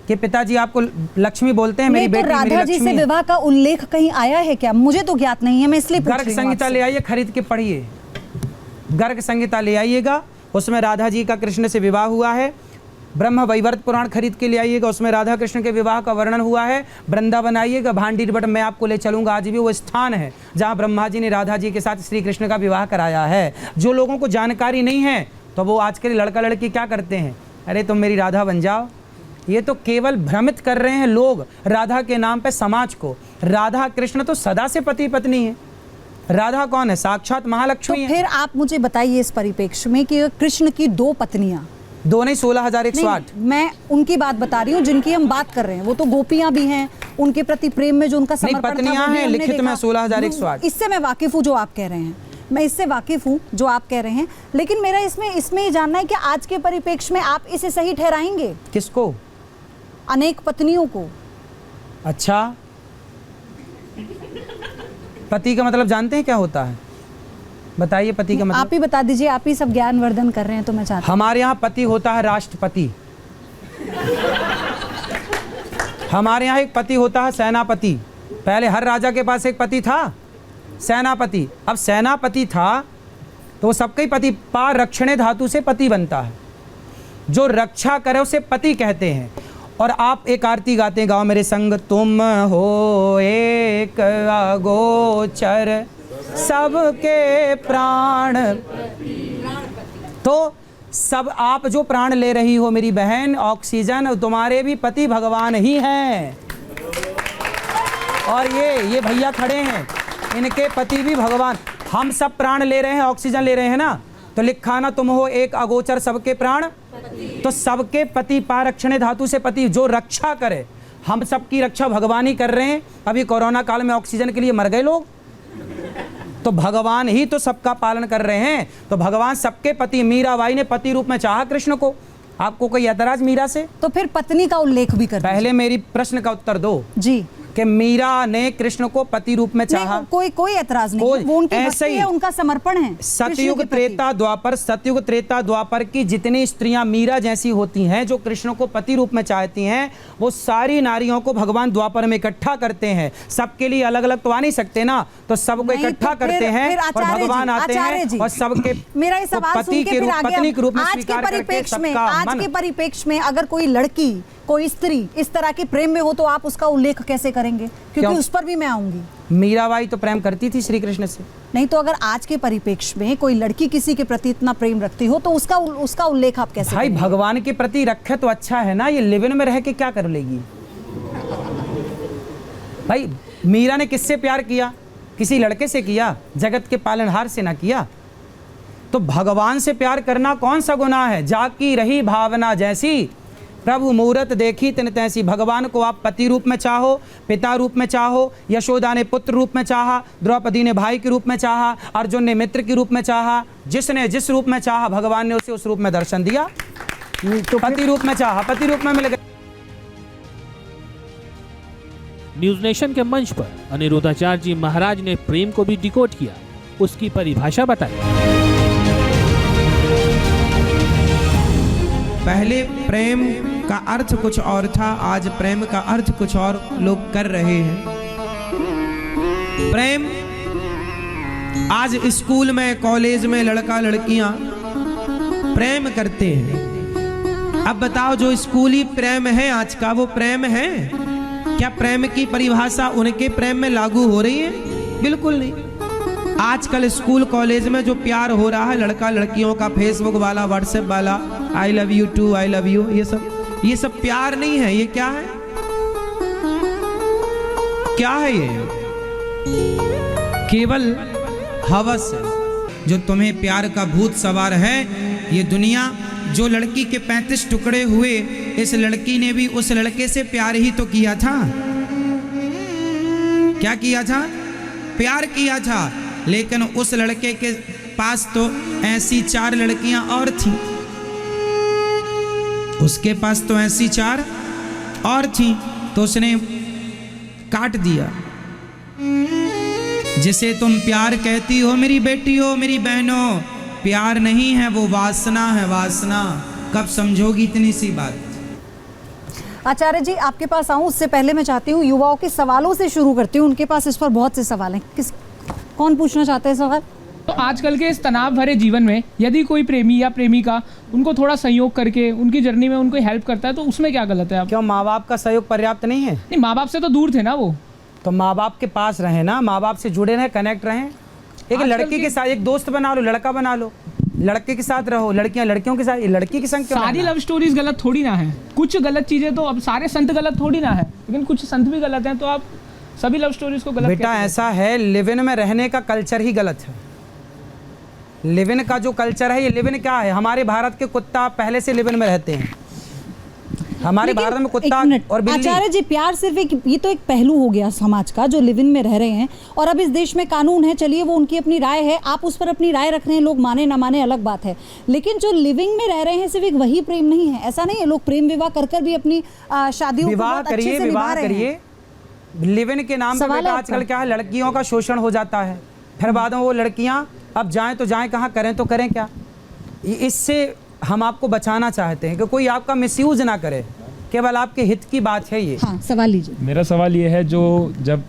के पिताजी आपको लक्ष्मी बोलते हैं, मेरी बेटी मेरी लक्ष्मी है। राधा जी से विवाह का उल्लेख कहीं आया है क्या? मुझे तो ज्ञात नहीं है, मैं इसलिए पूछ रही हूं गर्ग संहिता ले आइए, खरीद के पढ़िए। गर्ग संहिता ले आइएगा, उसमें राधा जी का कृष्ण से विवाह हुआ है। ब्रह्म वैवर्त पुराण खरीद के ले आइएगा, उसमें राधा कृष्ण के विवाह का वर्णन हुआ है। वृंदावन आइएगा, भांडीर बट मैं आपको ले चलूंगा, आज भी वो स्थान है जहाँ ब्रह्मा जी ने राधा जी के साथ श्री कृष्ण का विवाह कराया है। जो लोगों को जानकारी नहीं है तो वो आजकल लड़का लड़की क्या करते हैं, अरे तुम मेरी राधा बन जाओ। ये तो केवल भ्रमित कर रहे हैं लोग राधा के नाम पे समाज को। राधा कृष्ण तो सदा से पति पत्नी है। राधा कौन है? साक्षात महालक्ष्मी तो है। फिर आप मुझे बताइए इस परिप्रेक्ष्य में कि कृष्ण की 2 पत्नियां, दो नहीं 16,108। नहीं, मैं उनकी बात बता रही हूँ जिनकी हम बात कर रहे हैं। वो तो गोपियां भी हैं, उनके प्रति प्रेम में जो उनका समर्पण था पत्नियां वो भी हैं, हमने लिखित में देखा। 16,108। इससे मैं वाकिफ हूँ जो आप कह रहे हैं, मैं इससे वाकिफ हूँ जो आप कह रहे हैं, लेकिन मेरा इसमें ये जानना है कि आज के परिप्रेक्ष्य में आप इसे सही ठहराएंगे? किसको? अनेक पत्नियों को। अच्छा, पति का मतलब जानते हैं क्या होता है? बताइए पति का मतलब। आप ही बता दीजिए, आप ही सब ज्ञानवर्धन कर रहे हैं तो मैं चाहती हूं। हमारे यहाँ पति होता है राष्ट्रपति। हमारे यहाँ एक पति होता है सेनापति। पहले हर राजा के पास एक पति था, सेनापति। अब सेनापति था तो वो सबके पति, पा रक्षणे धातु से पति बनता है। जो रक्षा करे उसे पति कहते हैं। और आप एक आरती गाते हैं, गाओ मेरे संग, तुम हो एक अगोचर सबके प्राण। तो सब आप जो प्राण ले रही हो मेरी बहन, ऑक्सीजन, तुम्हारे भी पति भगवान ही हैं। और ये भैया खड़े हैं, इनके पति भी भगवान। हम सब प्राण ले रहे हैं, ऑक्सीजन ले रहे हैं ना, तो लिखा ना तुम हो एक अगोचर सबके प्राण। तो सबके पति, पारक्षणे धातु से पति, जो रक्षा करे। हम सबकी रक्षा भगवान ही कर रहे हैं। अभी कोरोना काल में ऑक्सीजन के लिए मर गए लोग, तो भगवान ही तो सबका पालन कर रहे हैं। तो भगवान सबके पति। मीराबाई ने पति रूप में चाहा कृष्ण को। आपको कोई ऐतराज मीरा से? तो फिर पत्नी का उल्लेख भी कर। पहले मेरी प्रश्न का उत्तर दो जी, कि मीरा ने कृष्ण को पति रूप में चाहा। कोई ऐतराज नहीं, वो उनकी ऐसे भक्ति है, उनका समर्पण है। सतयुग त्रेता द्वापर, सतयुग त्रेता द्वापर की जितनी स्त्रियां मीरा जैसी होती हैं, जो कृष्ण को पति रूप में चाहती हैं, वो सारी नारियों को भगवान द्वापर में इकट्ठा करते हैं। सबके लिए अलग अलग तो आ नहीं सकते ना, तो सबको इकट्ठा करते हैं और भगवान आते हैं और सबके मेरा ये सवाल पति के रूप, पत्नी के रूप में स्वीकार करके सबका आज के परिप्रेक्ष्य में अगर कोई लड़की, कोई स्त्री इस तरह के प्रेम में हो तो आप उसका उल्लेख कैसे करेंगे? क्योंकि उस पर भी मैं आऊंगी। मीराबाई तो प्रेम करती थी श्री कृष्ण से। नहीं तो अगर आज के परिप्रेक्ष्य में कोई लड़की किसी के प्रति इतना प्रेम रखती हो तो उसका उल्लेख आप कैसे भाई करेंगे? भगवान के प्रति रखे तो अच्छा है ना, ये लिव इन में रह के क्या कर लेगी? भाई मीरा ने किससे प्यार किया? किसी लड़के से किया? जगत के पालनहार से ना किया। तो भगवान से प्यार करना कौन सा गुनाह है? जाकी रही भावना जैसी, प्रभु मूरत देखी तिन तैसी। भगवान को आप पति रूप में चाहो, पिता रूप में चाहो, यशोदा ने पुत्र रूप में चाहा, द्रौपदी ने भाई के रूप में चाहा, अर्जुन ने मित्र के रूप में चाहा, जिसने जिस रूप में चाहा भगवान ने उसे उस रूप में दर्शन दिया। तो पति रूप में चाहा, पति रूप में मिल गया। न्यूज नेशन के मंच पर अनिरुद्धाचार्य जी महाराज ने प्रेम को भी डिकोड किया, उसकी परिभाषा बताई। पहले प्रेम का अर्थ कुछ और था, आज प्रेम का अर्थ कुछ और लोग कर रहे हैं। प्रेम आज स्कूल में, कॉलेज में लड़का लड़कियां प्रेम करते हैं। अब बताओ, जो स्कूली प्रेम है आज का, वो प्रेम है क्या? प्रेम की परिभाषा उनके प्रेम में लागू हो रही है? बिल्कुल नहीं। आजकल स्कूल कॉलेज में जो प्यार हो रहा है लड़का लड़कियों का, फेसबुक वाला, व्हाट्सएप वाला, I love you too, I love you, ये सब प्यार नहीं है। ये क्या है? क्या है ये? केवल हवस है। जो तुम्हें प्यार का भूत सवार है ये दुनिया। जो लड़की के 35 टुकड़े हुए, इस लड़की ने भी उस लड़के से प्यार ही तो किया था। क्या किया था? प्यार किया था। लेकिन उस लड़के के पास तो ऐसी 4 लड़कियां और थीं, उसके पास तो ऐसी 4 और थीं, तो उसने काट दिया। जिसे तुम प्यार कहती हो मेरी बेटी हो, मेरी बहनों, प्यार नहीं है, वो वासना है, वासना। कब समझोगी इतनी सी बात? आचार्य जी आपके पास आऊं उससे पहले मैं चाहती हूँ युवाओं के सवालों से शुरू करती हूँ। उनके पास इस पर बहुत से सवाल हैं। कौन पूछना चाहते हैं सवाल? तो आजकल के इस तनाव भरे जीवन में यदि कोई प्रेमी या प्रेमिका उनको थोड़ा सहयोग करके उनकी जर्नी में उनको हेल्प करता है तो उसमें क्या गलत है? आप क्यों माँ बाप का सहयोग पर्याप्त नहीं है? नहीं, माँ बाप से तो दूर थे ना वो। तो माँ बाप के पास रहें ना, माँ बाप से जुड़े रहें, कनेक्ट रहें। एक लड़की के साथ एक दोस्त बना लो, लड़का बना लो, लड़के के साथ रहो, लड़कियां लड़कियों के साथ, लड़की की संग क्यों सारी रहना? लव स्टोरीज गलत थोड़ी ना है। कुछ गलत चीजें तो, अब सारे संत गलत थोड़ी ना है, लेकिन कुछ संत भी गलत हैं, तो आप सभी लव स्टोरीज को गलत बेटा ऐसा है, लिव इन में रहने का कल्चर ही गलत है। लिव इन का जो कल्चर है, ये लिव इन क्या है? हमारे भारत के कुत्ता पहले से लिव इन में रहते हैं। हमारे भारत में कुत्ता और बिल्ली। आचार्य जी, प्यार सिर्फ एक, ये तो एक पहलू हो गया समाज का जो लिव इन में रह रहे हैं, और अब इस देश में कानून है, चलिए वो उनकी अपनी राय है, आप उस पर अपनी राय रख रहे हैं, लोग माने ना माने अलग बात है, लेकिन जो लिविंग में रह रहे हैं सिर्फ एक वही प्रेम नहीं है। ऐसा नहीं है, लोग प्रेम विवाह कर भी अपनी शादियों को विवाह बहुत अच्छे से निभा रहे हैं। लिव इन के नाम पे बेटा आजकल क्या है, लड़कियों का शोषण हो जाता है, फिर बाद में वो लड़कियां अब जाएं तो जाएं कहाँ, करें तो करें क्या? इससे हम आपको बचाना चाहते हैं कि कोई आपका मिसयूज ना करे, केवल आपके हित की बात है ये। हाँ, सवाल लीजिए। मेरा सवाल ये है, जो जब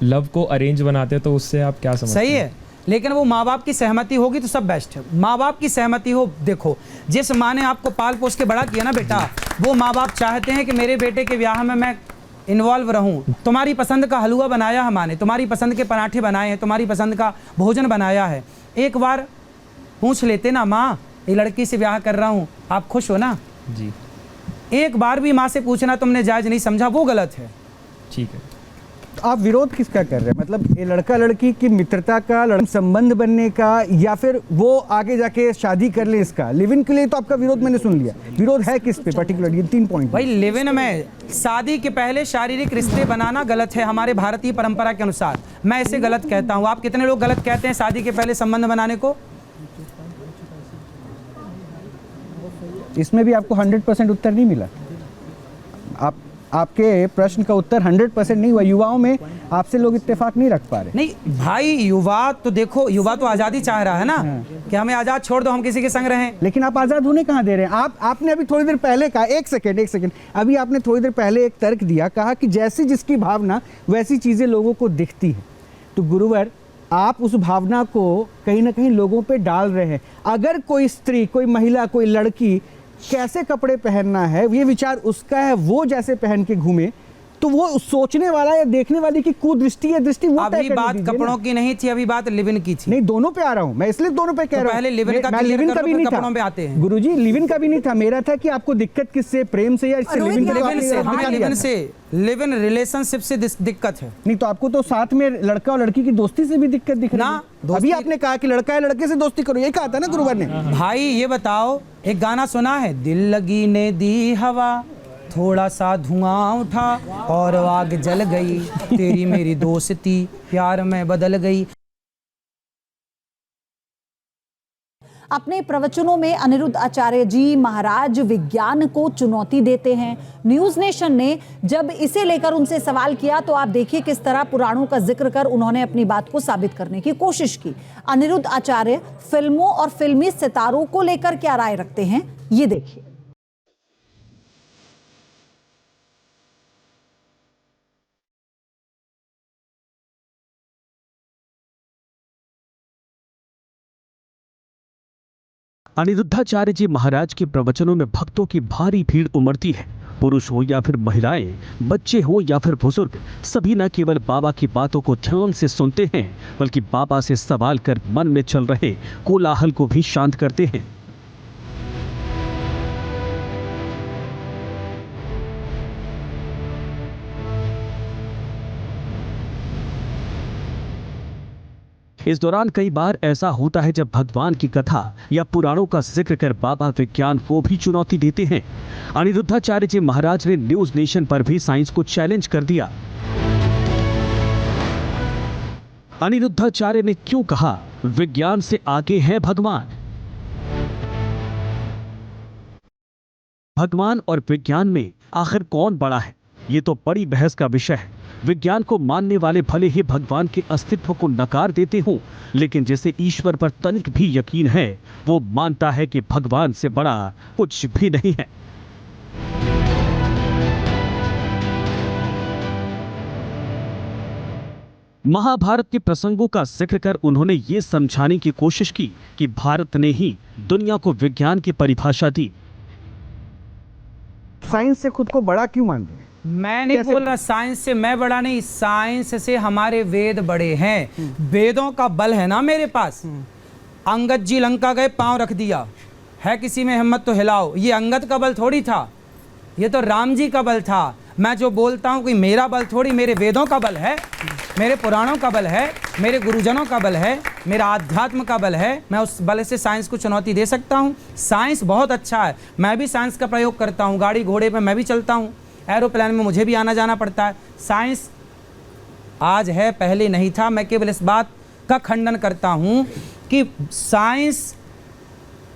लव को अरेंज बनाते हैं तो उससे आप क्या समझते हैं? सही है, लेकिन वो माँ बाप की सहमति होगी तो सब बेस्ट है। माँ बाप की सहमति हो, देखो जिस माँ ने आपको पाल पोस के बड़ा किया ना बेटा, वो माँ बाप चाहते हैं कि मेरे बेटे के ब्याह में मैं इन्वॉल्व रहूं। तुम्हारी पसंद का हलवा बनाया है माँ ने, तुम्हारी पसंद के पराठे बनाए हैं, तुम्हारी पसंद का भोजन बनाया है, एक बार पूछ लेते ना, माँ ये लड़की से ब्याह कर रहा हूँ, आप खुश हो ना? जी। एक बार भी माँ से पूछना तुमने जायज नहीं समझा, वो गलत है। ठीक है। तो आप विरोध किसका कर रहे हैं? मतलब ये लड़का लड़की की मित्रता का, संबंध बनने का, या फिर वो आगे जाके शादी कर ले इसका? लिव इन के लिए तो आपका विरोध मैंने सुन लिया, विरोध है किस पे पर्टिकुलर? ये 3 पॉइंट। भाई लिव इन में शादी के पहले शारीरिक रिश्ते बनाना गलत है हमारे भारतीय परंपरा के अनुसार, मैं इसे गलत कहता हूँ। आप कितने लोग गलत कहते हैं शादी के पहले संबंध बनाने को? इसमें भी आपको 100% उत्तर नहीं मिला। आपके प्रश्न का उत्तर 100% नहीं हुआ। युवाओं में आपसे लोग इत्तेफाक नहीं रख पा रहे। नहीं भाई, युवा तो देखो, युवा तो आज़ादी चाह रहा है ना, कि हमें आज़ाद छोड़ दो, हम किसी के संग रहें। लेकिन आप आज़ाद होने कहाँ दे रहे हैं? आपने अभी थोड़ी देर पहले कहा, एक सेकेंड, अभी आपने थोड़ी देर पहले एक तर्क दिया, कहा कि जैसी जिसकी भावना वैसी चीज़ें लोगों को दिखती हैं। तो गुरुवर, आप उस भावना को कहीं ना कहीं लोगों पे डाल रहे हैं। अगर कोई स्त्री, कोई महिला, कोई लड़की कैसे कपड़े पहनना है, ये विचार उसका है, वो जैसे पहन के घूमे, तो वो सोचने वाला या देखने वाले की कुदृष्टि या दृष्टि वो तय अभी करने बात दीजिए कपड़ों ना। की नहीं थी, अभी बात लिव इन की थी। नहीं, दोनों पे आ रहा हूं मैं, इसलिए दोनों पे कह रहा हूं। पहले लिव इन का मैं लिव इन का भी नहीं कपड़ों पे आते था हैं। गुरुजी, लिव इन का भी नहीं था। मेरा था कि आपको दिक्कत किससे, प्रेम से या इससे? लिव इन रिलेशनशिप से दिक्कत है। नहीं तो आपको तो साथ में लड़का और लड़की की दोस्ती से भी दिक्कत दिख रही है। अभी आपने कहा कि लड़का है लड़के से दोस्ती करो, यही कहा था ना गुरुवर ने? भाई ये बताओ, एक गाना सुना है, दिल लगी ने दी हवा, थोड़ा सा धुआं उठा और आग जल गई, तेरी मेरी दोस्ती प्यार में बदल गई। अपने प्रवचनों में अनिरुद्ध आचार्य जी महाराज विज्ञान को चुनौती देते हैं। न्यूज नेशन ने जब इसे लेकर उनसे सवाल किया तो आप देखिए किस तरह पुराणों का जिक्र कर उन्होंने अपनी बात को साबित करने की कोशिश की। अनिरुद्ध आचार्य फिल्मों और फिल्मी सितारों को लेकर क्या राय रखते हैं, ये देखिए। अनिरुद्धाचार्य जी महाराज के प्रवचनों में भक्तों की भारी भीड़ उमड़ती है। पुरुष हो या फिर महिलाएं, बच्चे हो या फिर बुजुर्ग, सभी न केवल बाबा की बातों को ध्यान से सुनते हैं, बल्कि बाबा से सवाल कर मन में चल रहे कोलाहल को भी शांत करते हैं। इस दौरान कई बार ऐसा होता है जब भगवान की कथा या पुराणों का जिक्र कर बाबा विज्ञान को भी चुनौती देते हैं। अनिरुद्धाचार्य जी महाराज ने न्यूज नेशन पर भी साइंस को चैलेंज कर दिया। अनिरुद्धाचार्य ने क्यों कहा विज्ञान से आगे है भगवान? भगवान और विज्ञान में आखिर कौन बड़ा है, ये तो बड़ी बहस का विषय है। विज्ञान को मानने वाले भले ही भगवान के अस्तित्व को नकार देते हों, लेकिन जिसे ईश्वर पर तनिक भी यकीन है वो मानता है कि भगवान से बड़ा कुछ भी नहीं है। महाभारत के प्रसंगों का जिक्र कर उन्होंने ये समझाने की कोशिश की कि भारत ने ही दुनिया को विज्ञान की परिभाषा दी। साइंस से खुद को बड़ा क्यों मानते हैं? मैं नहीं बोल रहा साइंस से मैं बड़ा नहीं, साइंस से हमारे वेद बड़े हैं। वेदों का बल है ना मेरे पास। अंगद जी लंका गए, पांव रख दिया, है किसी में हिम्मत तो हिलाओ। ये अंगद का बल थोड़ी था, ये तो राम जी का बल था। मैं जो बोलता हूँ कि मेरा बल थोड़ी, मेरे वेदों का बल है, मेरे पुराणों का बल है, मेरे गुरुजनों का बल है, मेरा आध्यात्म का बल है। मैं उस बल से साइंस को चुनौती दे सकता हूँ। साइंस बहुत अच्छा है, मैं भी साइंस का प्रयोग करता हूँ। गाड़ी घोड़े पे मैं भी चलता हूँ, एरोप्लेन में मुझे भी आना जाना पड़ता है। साइंस आज है, पहले नहीं था। मैं केवल इस बात का खंडन करता हूँ कि साइंस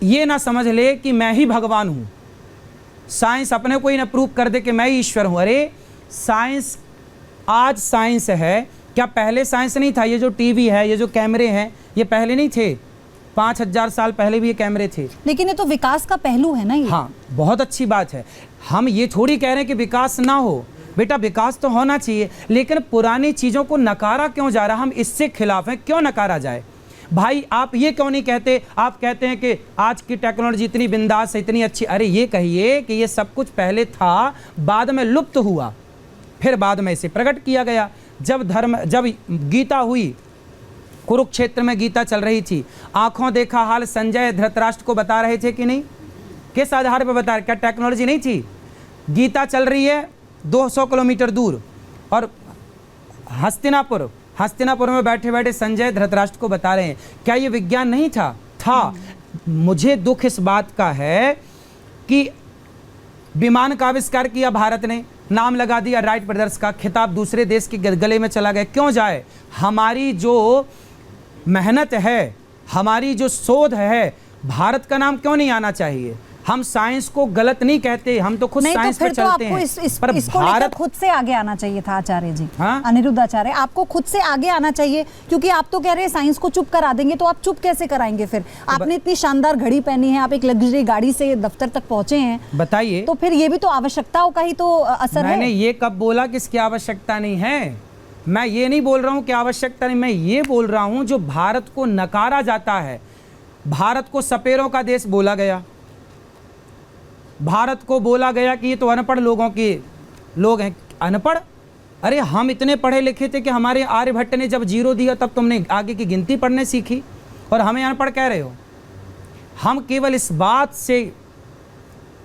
ये ना समझ ले कि मैं ही भगवान हूँ। साइंस अपने को ही ना प्रूव कर दे कि मैं ही ईश्वर हूँ। अरे साइंस, आज साइंस है, क्या पहले साइंस नहीं था? ये जो टीवी है, ये जो कैमरे हैं, ये पहले नहीं थे? 5000 साल पहले भी ये कैमरे थे। लेकिन ये तो विकास का पहलू है ना ये। हाँ, बहुत अच्छी बात है। हम ये थोड़ी कह रहे हैं कि विकास ना हो, बेटा विकास तो होना चाहिए, लेकिन पुरानी चीज़ों को नकारा क्यों जा रहा? हम इससे खिलाफ हैं, क्यों नकारा जाए? भाई आप ये क्यों नहीं कहते? आप कहते हैं कि आज की टेक्नोलॉजी इतनी बिंदास है, इतनी अच्छी। अरे ये कहिए कि ये सब कुछ पहले था, बाद में लुप्त हुआ, फिर बाद में इसे प्रकट किया गया। जब गीता हुई, कुरुक्षेत्र में गीता चल रही थी, आंखों देखा हाल संजय धृतराष्ट्र को बता रहे थे कि नहीं? किस आधार पर बता रहे? क्या टेक्नोलॉजी नहीं थी? गीता चल रही है 200 किलोमीटर दूर, और हस्तिनापुर में बैठे बैठे संजय धृतराष्ट्र को बता रहे हैं। क्या ये विज्ञान नहीं था? था। मुझे दुख इस बात का है कि विमान का आविष्कार किया भारत ने, नाम लगा दिया राइट ब्रदर्स का, खिताब दूसरे देश के गले में चला गया। क्यों जाए? हमारी जो मेहनत है, हमारी जो शोध है, भारत का नाम क्यों नहीं आना चाहिए? हम साइंस को गलत नहीं कहते, हम तो खुद साइंस पे चलते हैं। पर इसको भारत खुद से आगे आना चाहिए था आचार्य जी। हाँ? अनिरुद्ध आचार्य, आपको खुद से आगे आना चाहिए, क्योंकि आप तो कह रहे हैं साइंस को चुप करा देंगे, तो आप चुप कैसे कराएंगे फिर? आपने इतनी शानदार घड़ी पहनी है, आप एक लग्जरी गाड़ी से दफ्तर तक पहुंचे हैं, बताइए। तो फिर ये भी तो आवश्यकताओं का ही तो असर है। मैंने ये कब बोला कि इसकी आवश्यकता नहीं है? मैं ये नहीं बोल रहा हूँ कि आवश्यकता नहीं, मैं ये बोल रहा हूँ जो भारत को नकारा जाता है। भारत को सपेरों का देश बोला गया, भारत को बोला गया कि ये तो अनपढ़ लोगों के लोग हैं। अनपढ़? अरे हम इतने पढ़े लिखे थे कि हमारे आर्यभट्ट ने जब 0 दिया तब तुमने आगे की गिनती पढ़ने सीखी, और हमें अनपढ़ कह रहे हो। हम केवल इस बात से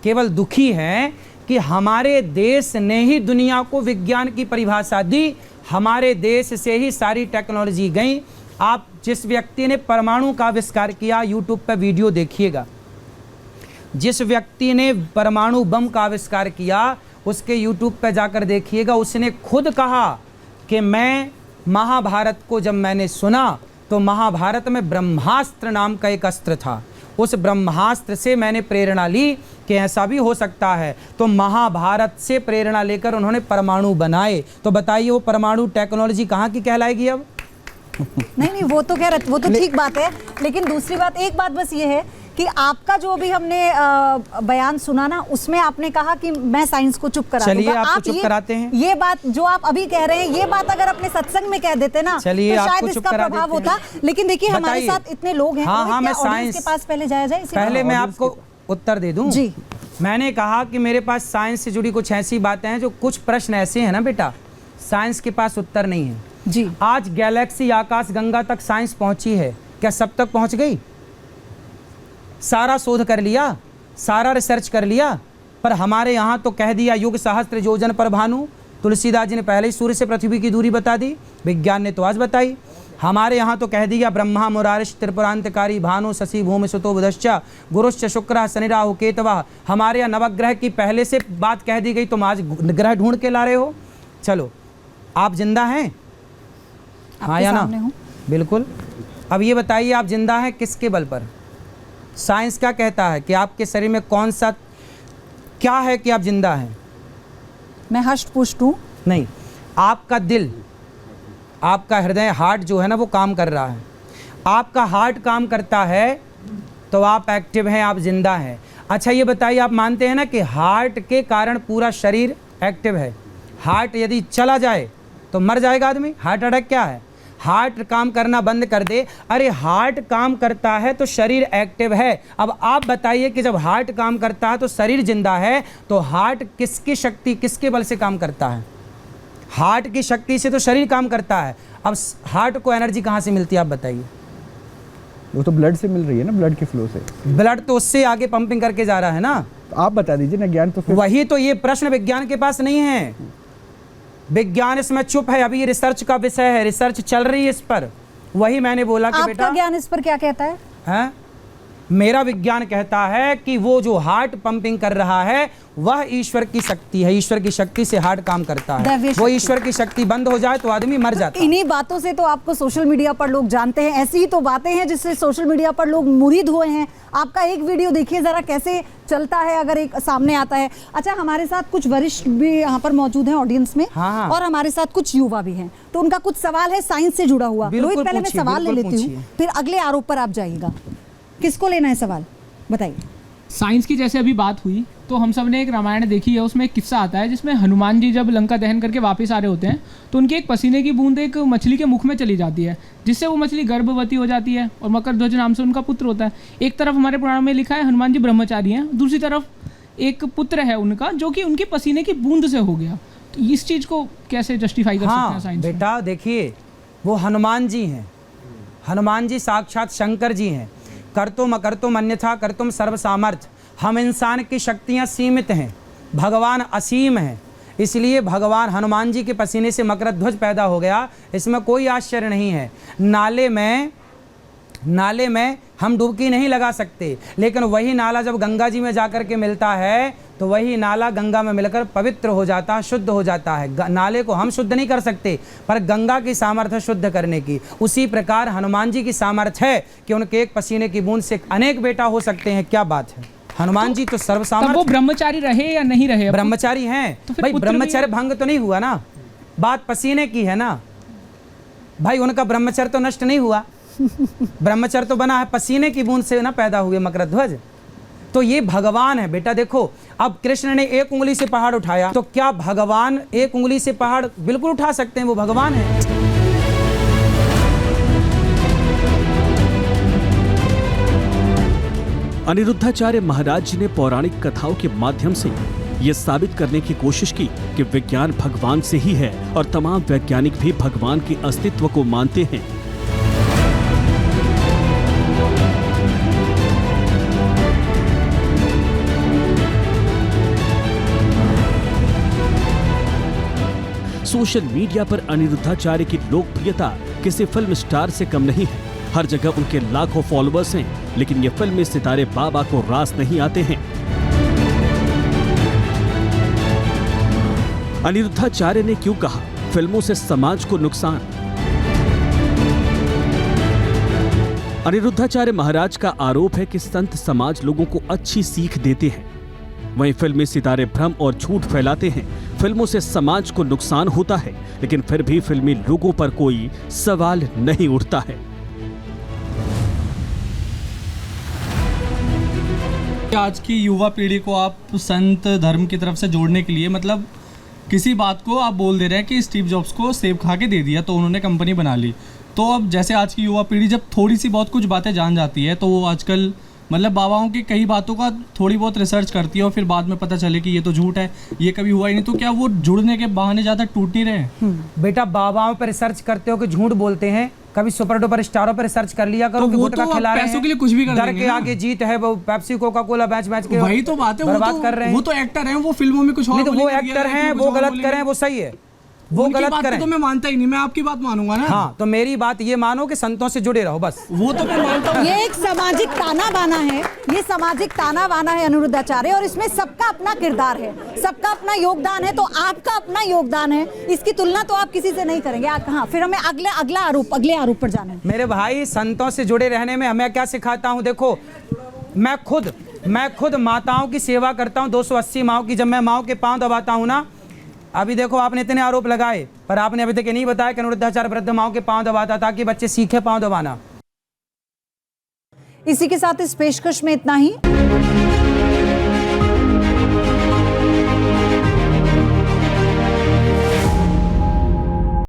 केवल दुखी हैं कि हमारे देश ने ही दुनिया को विज्ञान की परिभाषा दी, हमारे देश से ही सारी टेक्नोलॉजी गई। आप जिस व्यक्ति ने परमाणु का आविष्कार किया, यूट्यूब पर वीडियो देखिएगा, जिस व्यक्ति ने परमाणु बम का आविष्कार किया उसके यूट्यूब पर जाकर देखिएगा। उसने खुद कहा कि मैं महाभारत को जब मैंने सुना तो महाभारत में ब्रह्मास्त्र नाम का एक अस्त्र था, उस ब्रह्मास्त्र से मैंने प्रेरणा ली कि ऐसा भी हो सकता है। तो महाभारत से प्रेरणा लेकर उन्होंने परमाणु बनाए। तो बताइए वो परमाणु टेक्नोलॉजी कहाँ की कहलाएगी अब? नहीं, वो तो कह रहे, वो तो ठीक बात है, लेकिन दूसरी बात, एक बात बस ये है कि आपका जो भी हमने बयान सुना ना, उसमें आपने कहा कि मैं साइंस को चुप करा दूंगा। चलिए आपको चुप कराते हैं। ये बात जो आप अभी कह रहे हैं, ये बात अगर अपने सत्संग में कह देते ना, तो शायद इसका प्रभाव होता। लेकिन देखिए हमारे साथ इतने लोग हैं। हाँ, मैं साइंस के पास पहले जाया जाए, पहले मैं आपको उत्तर दे दूं जी। मैंने कहा कि मेरे पास साइंस से जुड़ी कुछ ऐसी बातें हैं, जो कुछ प्रश्न ऐसे हैं ना बेटा, साइंस के पास उत्तर नहीं है जी। आज गैलेक्सी आकाश गंगा तक साइंस पहुंची है, क्या सब तक पहुंच गई? सारा शोध कर लिया, सारा रिसर्च कर लिया, पर हमारे यहाँ तो कह दिया युग सहस्त्र योजन पर भानु। तुलसीदास जी ने पहले ही सूर्य से पृथ्वी की दूरी बता दी, विज्ञान ने तो आज बताई। हमारे यहाँ तो कह दिया ब्रह्मा मुरारिश त्रिपुरांतकारी भानु शशि भूमि सुतो बुधश्च गुरुश्च शुक्र शनि राहु केतवा। हमारे यहाँ नवग्रह की पहले से बात कह दी गई, तुम आज ग्रह ढूंढ के ला रहे हो। चलो आप जिंदा हैं? हाँ या ना? बिल्कुल। अब ये बताइए आप जिंदा हैं किसके बल पर? साइंस क्या कहता है कि आपके शरीर में कौन सा क्या है कि आप जिंदा हैं? मैं हष्ट पुष्ट हूँ? नहीं, आपका दिल, आपका हृदय, हार्ट जो है ना वो काम कर रहा है। आपका हार्ट काम करता है तो आप एक्टिव हैं, आप जिंदा हैं। अच्छा ये बताइए, आप मानते हैं ना कि हार्ट के कारण पूरा शरीर एक्टिव है? हार्ट यदि चला जाए तो मर जाएगा आदमी। हार्ट अटैक क्या है? हार्ट काम करना बंद कर दे। अरे हार्ट काम करता है तो शरीर एक्टिव है। अब आप बताइए कि जब हार्ट काम करता है तो शरीर जिंदा है, तो हार्ट किसकी शक्ति, किसके बल से काम करता है? हार्ट की शक्ति से तो शरीर काम करता है। अब हार्ट को एनर्जी कहाँ से मिलती है आप बताइए? वो तो ब्लड से मिल रही है ना, ब्लड के फ्लो से। ब्लड तो उससे आगे पंपिंग करके जा रहा है ना। तो आप बता दीजिए ना, ज्ञान तो फिर वही तो, ये प्रश्न विज्ञान के पास नहीं है। विज्ञान इसमें चुप है। अभी ये रिसर्च का विषय है, रिसर्च चल रही है इस पर। वही मैंने बोला कि बेटा, आपका ज्ञान इस पर क्या कहता है? हैं? मेरा विज्ञान कहता है कि वो जो हार्ट पंपिंग कर रहा है वह ईश्वर की शक्ति है। ईश्वर की शक्ति से हार्ट काम करता है। वो ईश्वर की शक्ति बंद हो जाए तो आदमी मर जाता है। इन्हीं बातों से तो आपको सोशल मीडिया पर लोग जानते हैं। ऐसी ही तो बातें हैं जिससे सोशल मीडिया पर लोग मुरीद हुए हैं। आपका एक वीडियो देखिए जरा कैसे चलता है, अगर एक सामने आता है। अच्छा, हमारे साथ कुछ वरिष्ठ भी यहाँ पर मौजूद हैं ऑडियंस में। हाँ। और हमारे साथ कुछ युवा भी हैं, तो उनका कुछ सवाल है साइंस से जुड़ा हुआ। रोहित, पहले मैं सवाल ले लेती हूँ, फिर अगले आरोप पर आप जाइएगा। किसको लेना है सवाल, बताइए। साइंस की जैसे अभी बात हुई तो हम सब ने एक रामायण देखी है, उसमें एक किस्सा आता है जिसमें हनुमान जी जब लंका दहन करके वापस आ रहे होते हैं तो उनकी एक पसीने की बूंद एक मछली के मुख में चली जाती है, जिससे वो मछली गर्भवती हो जाती है और मकरध्वज नाम से उनका पुत्र होता है। एक तरफ हमारे पुराण में लिखा है हनुमान जी ब्रह्मचारी हैं, दूसरी तरफ एक पुत्र है उनका जो कि उनकी पसीने की बूंद से हो गया। तो इस चीज़ को कैसे जस्टिफाई कर सकते हैं साइंस? बेटा देखिए, वो हनुमान जी हैं। हनुमान जी साक्षात शंकर जी हैं। कर्तुम अकर्तुम अन्यथा कर्तुम सर्व सामर्थ्य। हम इंसान की शक्तियाँ सीमित हैं, भगवान असीम हैं। इसलिए भगवान हनुमान जी के पसीने से मकरध्वज पैदा हो गया, इसमें कोई आश्चर्य नहीं है। नाले में हम डुबकी नहीं लगा सकते, लेकिन वही नाला जब गंगा जी में जाकर के मिलता है तो वही नाला गंगा में मिलकर पवित्र हो जाता है, शुद्ध हो जाता है। नाले को हम शुद्ध नहीं कर सकते, पर गंगा की सामर्थ्य शुद्ध करने की। उसी प्रकार हनुमान जी की सामर्थ्य है कि उनके एक पसीने की बूंद से अनेक बेटा हो सकते हैं। क्या बात है, हनुमान जी तो सर्वसामर्थ्य। वो ब्रह्मचारी रहे या नहीं रहे? ब्रह्मचारी हैं तो भाई, ब्रह्मचर्य भंग तो नहीं हुआ ना, बात पसीने की है ना भाई। उनका ब्रह्मचर्य तो नष्ट नहीं हुआ, ब्रह्मचर्य तो बना है, पसीने की बूंद से ना पैदा हुए मकरध्वज। तो ये भगवान है बेटा। देखो, अब कृष्ण ने एक उंगली से पहाड़ उठाया, तो क्या भगवान एक उंगली से पहाड़ बिल्कुल उठा सकते हैं? वो भगवान है। अनिरुद्धाचार्य महाराज जी ने पौराणिक कथाओं के माध्यम से ये साबित करने की कोशिश की कि विज्ञान भगवान से ही है और तमाम वैज्ञानिक भी भगवान के अस्तित्व को मानते हैं। सोशल मीडिया पर अनिरुद्धाचार्य की लोकप्रियता किसी फिल्म स्टार से कम नहीं है। हर जगह उनके लाखों फॉलोअर्स हैं, लेकिन ये फिल्मी सितारे बाबा को रास नहीं आते हैं। अनिरुद्धाचार्य ने क्यों कहा फिल्मों से समाज को नुकसान? अनिरुद्धाचार्य महाराज का आरोप है कि संत समाज लोगों को अच्छी सीख देते हैं, वहीं फिल्मी सितारे भ्रम और झूठ फैलाते हैं। फिल्मों से समाज को नुकसान होता है, लेकिन फिर भी फिल्मी लोगों पर कोई सवाल नहीं उठता है। आज की युवा पीढ़ी को आप संत धर्म की तरफ से जोड़ने के लिए, मतलब किसी बात को आप बोल दे रहे हैं कि स्टीव जॉब्स को सेब खा के दे दिया तो उन्होंने कंपनी बना ली। तो अब जैसे आज की युवा पीढ़ी जब थोड़ी सी बहुत कुछ बातें जान जाती है तो वो आजकल मतलब बाबाओं की कई बातों का थोड़ी बहुत रिसर्च करती है और फिर बाद में पता चले कि ये तो झूठ है, ये कभी हुआ ही नहीं। तो क्या वो जुड़ने के बहाने ज़्यादा टूट नहीं रहे? बेटा, बाबाओं पर रिसर्च करते हो कि झूठ बोलते हैं? कभी सुपर डुपर स्टारों पर रिसर्च कर लिया करो कि गुटखा खिला रहे हैं, पैसों के लिए कुछ भी कर डर के आगे जीत है, वो पेप्सी कोका कोला बेच के वही तो बात है, बर्बाद कर रहे हैं। वो तो एक्टर हैं, वो फिल्मों में कुछ और नहीं, तो वो एक्टर हैं, वो गलत करें वो सही है, वो गलत करें तो मैं मानता ही नहीं, मैं आपकी बात मानूंगा ना। हाँ, तो मेरी बात ये मानो कि संतों से जुड़े रहो बस। वो तो मैं मानता हूँ। ये एक सामाजिक ताना बाना है, ये सामाजिक ताना बाना है अनिरुद्धाचार्य, और इसमें सबका अपना किरदार है, सबका अपना योगदान है। तो आपका अपना योगदान है, इसकी तुलना तो आप किसी से नहीं करेंगे। कहाँ फिर हमें अगले आरोप पर जाना है। मेरे भाई, संतों से जुड़े रहने में हमें क्या सिखाता हूँ? देखो, मैं खुद माताओं की सेवा करता हूँ, 280 माओं की। जब मैं माओं के पाँव दबाता हूँ ना, अभी देखो आपने इतने आरोप लगाए, पर आपने अभी तक ये नहीं बताया कि अनिरुद्धाचार्य वृद्ध माओं के पांव दबाता ताकि बच्चे सीखे पांव दबाना। इसी के साथ इस पेशकश में इतना ही।